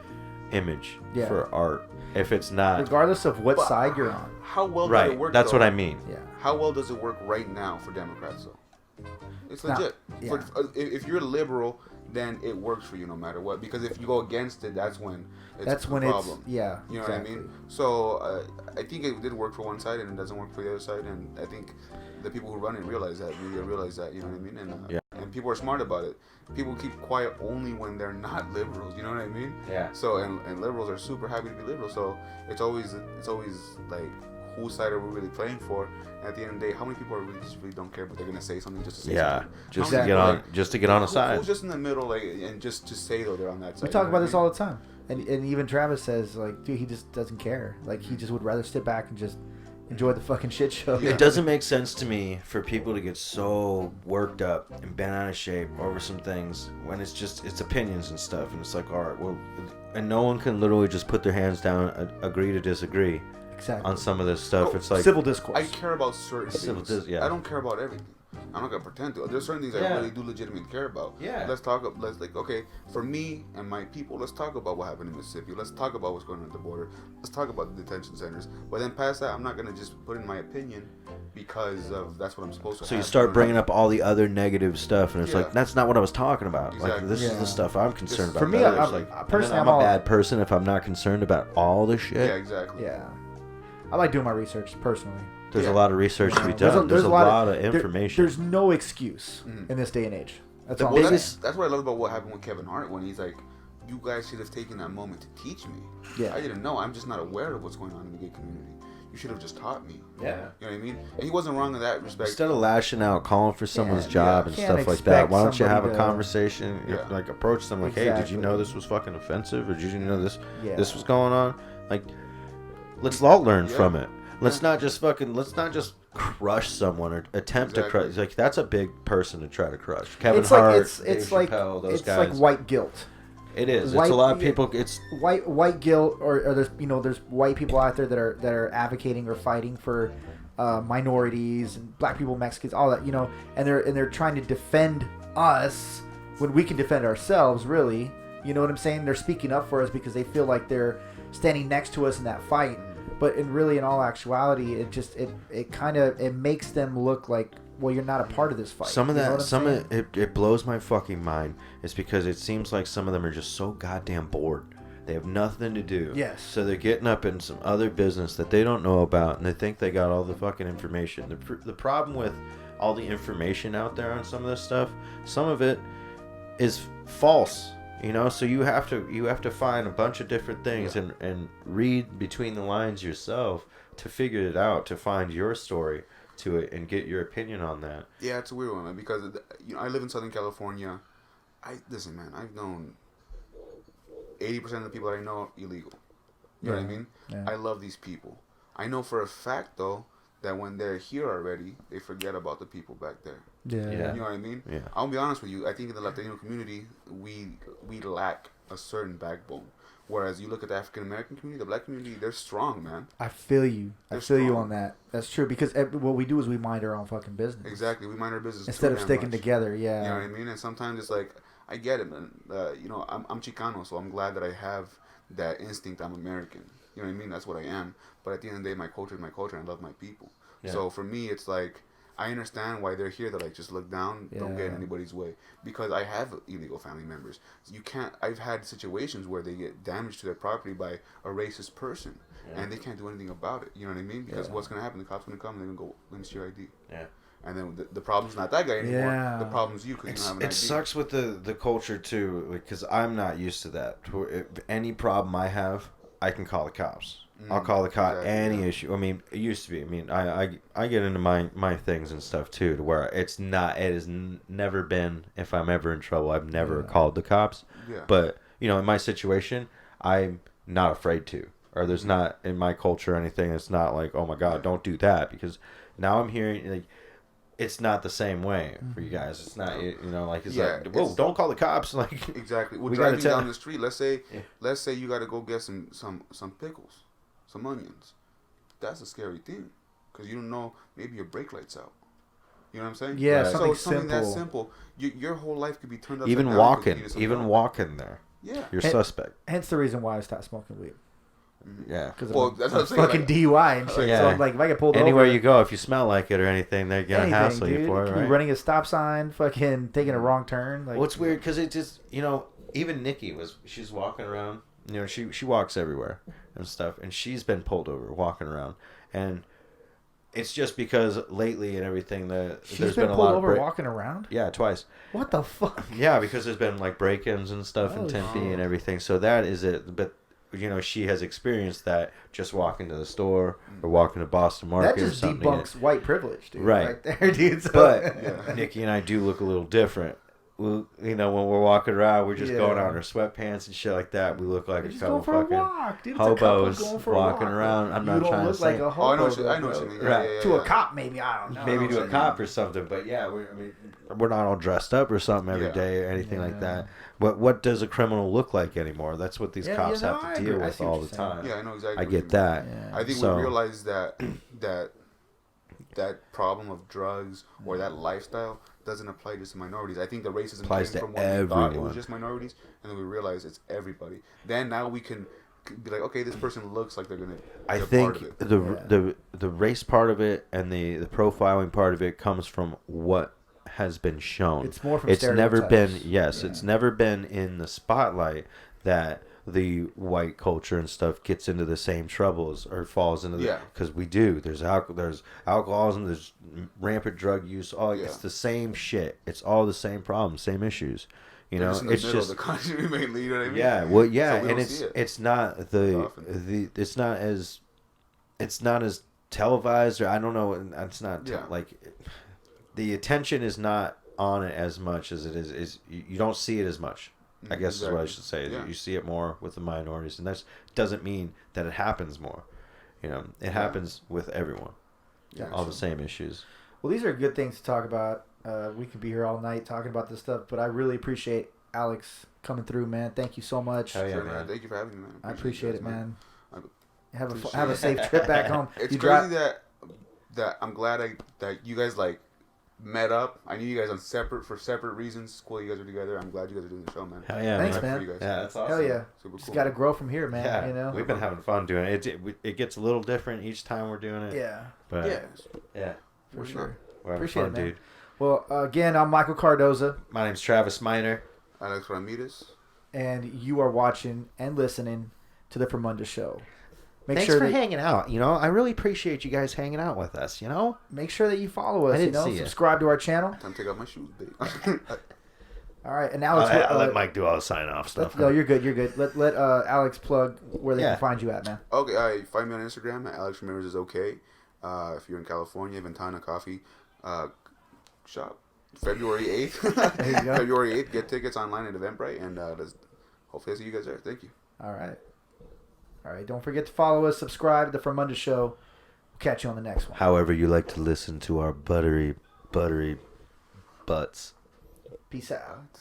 image Yeah. for art. If it's not Regardless of what But side you're on. How well does right, it work? that's though? what I mean. Yeah. How well does it work right now for Democrats though? It's Not- legit. yeah. If you're liberal, then it works for you no matter what. Because if you go against it, that's when it's a it's problem. yeah. You know exactly. what I mean? So I think it did work for one side and it doesn't work for the other side. And I think the people who run it realize that. Media realize that. You know what I mean? And and people are smart about it. People keep quiet only when they're not liberals. You know what I mean? Yeah. So and liberals are super happy to be liberal. So it's always like whose side are we really playing for? And at the end of the day, how many people are really just really don't care, but they're gonna say something just to say Yeah, something? just How to many get people, on like, just to get on a side. Who's just in the middle, like, and just to say though they're on that side? We talk you know about what this I mean? all the time. And even Travis says, like, dude, he just doesn't care. Like, he just would rather sit back and just enjoy the fucking shit show. It doesn't make sense to me for people to get so worked up and bent out of shape over some things when it's opinions and stuff, and it's like, all right, well, and no one can literally just put their hands down, agree to disagree Exactly. on some of this stuff. It's like civil discourse. I care about certain things. Yeah. I don't care about everything. I'm not gonna pretend to. There's certain things I really do legitimately care about. Yeah. Okay, for me and my people, let's talk about what happened in Mississippi. Let's talk about what's going on at the border. Let's talk about the detention centers. But then past that, I'm not gonna just put in my opinion because of that's what I'm supposed to. So you start bringing up all the other negative stuff, and it's like, that's not what I was talking about. Exactly. Like, this is the stuff I'm concerned about. For me, I'm a bad person if I'm not concerned about all the shit. Yeah, exactly. Yeah. I like doing my research personally. There's a lot of research to be There's done. There's a lot of there- information. there's no excuse in this day and age. That's all. That's what I love about what happened with Kevin Hart when he's like, you guys should have taken that moment to teach me. Yeah. I didn't know. I'm just not aware of what's going on in the gay community. You should have just taught me. Yeah. You know what I mean? And he wasn't wrong in that respect. Instead of lashing out, calling for someone's job and Can't stuff like that, expect why don't you have a somebody to- conversation? Like, approach them like, hey, did you Exactly. know this was fucking offensive? Or did you know this Yeah. was going on? Like, let's all learn from it. Let's not just crush someone or attempt to crush. Like, that's a big person to try to crush. Kevin Hart, Dave Chappelle, those guys. Like white guilt. It is. White, it's a lot of people. It's white guilt, or there's white people out there that are advocating or fighting for minorities and black people, Mexicans, all that, and they're trying to defend us when we can defend ourselves. Really, you know what I'm saying? They're speaking up for us because they feel like they're standing next to us in that fight. But in all actuality, it makes them look like, well, you're not a part of this fight. It blows my fucking mind. It's because it seems like some of them are just so goddamn bored. They have nothing to do. Yes. So they're getting up in some other business that they don't know about, and they think they got all the fucking information. The problem with all the information out there on some of this stuff, some of it is false. So you have to find a bunch of different things and read between the lines yourself to figure it out, to find your story to it and get your opinion on that. Yeah, it's a weird one, man, because I live in Southern California. Listen, man, I've known 80% of the people that I know are illegal. You know what I mean? Yeah. I love these people. I know for a fact, though, that when they're here already, they forget about the people back there. Yeah. Yeah. You know what I mean? Yeah. I'll be honest with you. I think in the Latino community, we lack a certain backbone. Whereas you look at the African American community, the black community, they're strong, man. I feel you. I They're feel you strong. on that. That's true, because what we do is we mind our own fucking business. Exactly. We mind our business Instead too of damn sticking much. together, yeah. You know what I mean? And sometimes it's like, I get it, man. I'm Chicano, so I'm glad that I have that instinct. I'm American. You know what I mean? That's what I am. But at the end of the day, my culture is my culture, and I love my people. Yeah. So for me, it's like, I understand why they're here. They're like, just look down, don't get in anybody's way. Because I have illegal family members. I've had situations where they get damaged to their property by a racist person, and they can't do anything about it. You know what I mean? Because what's going to happen? The cops going to come and they're going to go, let me see your ID. Yeah. And then the problem's not that guy anymore. Yeah. The problem's you because you don't have an ID. It sucks with the culture too, because I'm not used to that. If any problem I have, I can call the cops. I'll call the cop any issue. I mean, it used to be. I mean, I get into my things and stuff too, to where it has never been, if I'm ever in trouble, I've never called the cops. Yeah. But in my situation, I'm not afraid to, or there's not in my culture anything that's not like, oh my God, don't do that, because now I'm hearing like, it's not the same way for you guys. It's not, like, it's like, whoa, don't call the cops. Like, exactly. We're driving down the street. Let's say you got to go get some pickles, some onions. That's a scary thing, because you don't know, maybe your brake light's out. You know what I'm saying? Yeah, right. something something simple. that simple. Your whole life could be turned upside even down. walking there. Yeah. You're suspect. Hence the reason why I stopped smoking weed. Yeah. Because that's what I'm saying. Fucking DUI and shit. Yeah. So I'm like, if I get pulled Anywhere over, you go, if you smell like it or anything, they're gonna hassle you for it, Could be right? running a stop sign, fucking taking a wrong turn. Like, Well, it's weird because it just, even Nikki she's walking around. She walks everywhere and stuff, and she's been pulled over walking around, and it's just because lately and everything that she's been pulled over walking around. Yeah, twice. What the fuck? Yeah, because there's been like break-ins and stuff in Tempe and everything. So that is it. But she has experienced that just walking to the store or walking to Boston Market. That just or something debunks white privilege, dude. Right there, dude. So. But Nikki and I do look a little different. when we're walking around, we're just Yeah. going out in our sweatpants and shit like that. We look like We're a just couple going for a fucking walk, dude. It's a couple hobos going for a walking walk. around. I'm You not don't trying to look say. like a hobo. I know what you though, mean. Right. Yeah, To a cop, maybe. I don't know. Maybe to a cop or something, but yeah, we're not all dressed up or something every Yeah. day or anything like Yeah. that. What does a criminal look like anymore? That's what these Yeah, cops yeah, no, have I to deal agree. I with see what all you're the saying. time. Yeah, I know exactly. I what get you mean. that. Yeah. I think So- we realized that problem of drugs or that lifestyle doesn't apply just to minorities. I think the racism Applies came to from when we thought it everyone. was just minorities, and then we realized it's everybody. Then now we can be like, okay, this person looks like they're gonna. I they're think part of it. the race part of it and the profiling part of it comes from what has been shown. It's more from It's never been stereotypes. it's never been in the spotlight that the white culture and stuff gets into the same troubles or falls into the Yeah. because we do. There's alcoholism, there's rampant drug use. All Yeah. it's the same shit. It's all the same problems, same issues. They're just in the It's middle just of the country mainly. You know what I mean? yeah, well, yeah, So we and don't see it it's not the often. it's not as televised or I don't know. It's not Yeah. like the attention is not on it as much as it is you don't see it as much. I guess is what I should say. Yeah. You see it more with the minorities, and that doesn't mean that it happens more. It happens with everyone. Yeah, All the same issues. Well, these are good things to talk about. We could be here all night talking about this stuff, but I really appreciate Alex coming through, man. Thank you so much. Hell yeah, Sure, man. man. Thank you for having me, man. I appreciate you it, guys, man. I Have appreciate a it. safe trip back home. It's You crazy drive- that I'm glad that you guys like met up. I knew you guys for separate reasons. It's cool you guys are together. I'm glad you guys are doing the show, man. Hell yeah, Thanks, Happy man. for you guys. Yeah, that's awesome. Hell yeah. Super Just cool. got to grow from here, man. Yeah, You know. we've been having fun doing it. It gets a little different each time we're doing it. Yeah. But Yeah. yeah, For sure. we're having Appreciate fun, it, man. dude. Well, again, I'm Michael Cardoza, My name's Travis Miner. Alex Ramirez. and you are watching and listening to the Fromunda Show. Thanks for hanging out. I really appreciate you guys hanging out with us. Make sure that you follow us. I didn't see it. Subscribe to our channel. Time to take off my shoes, babe. All right, and Alex, I'll let Mike do all the sign off stuff. No, you're good. You're good. Let Alex plug where they Yeah. can find you at, man. Okay, find me on Instagram at Alex Ramirez is okay. If you're in California, Ventana Coffee shop. February 8th. There you go. February 8th. Get tickets online at Eventbrite, and hopefully I see you guys there. Thank you. All right. All right. Don't forget to follow us. Subscribe to the Fromunda Show. We'll catch you on the next one. However you like to listen to our buttery butts. Peace out.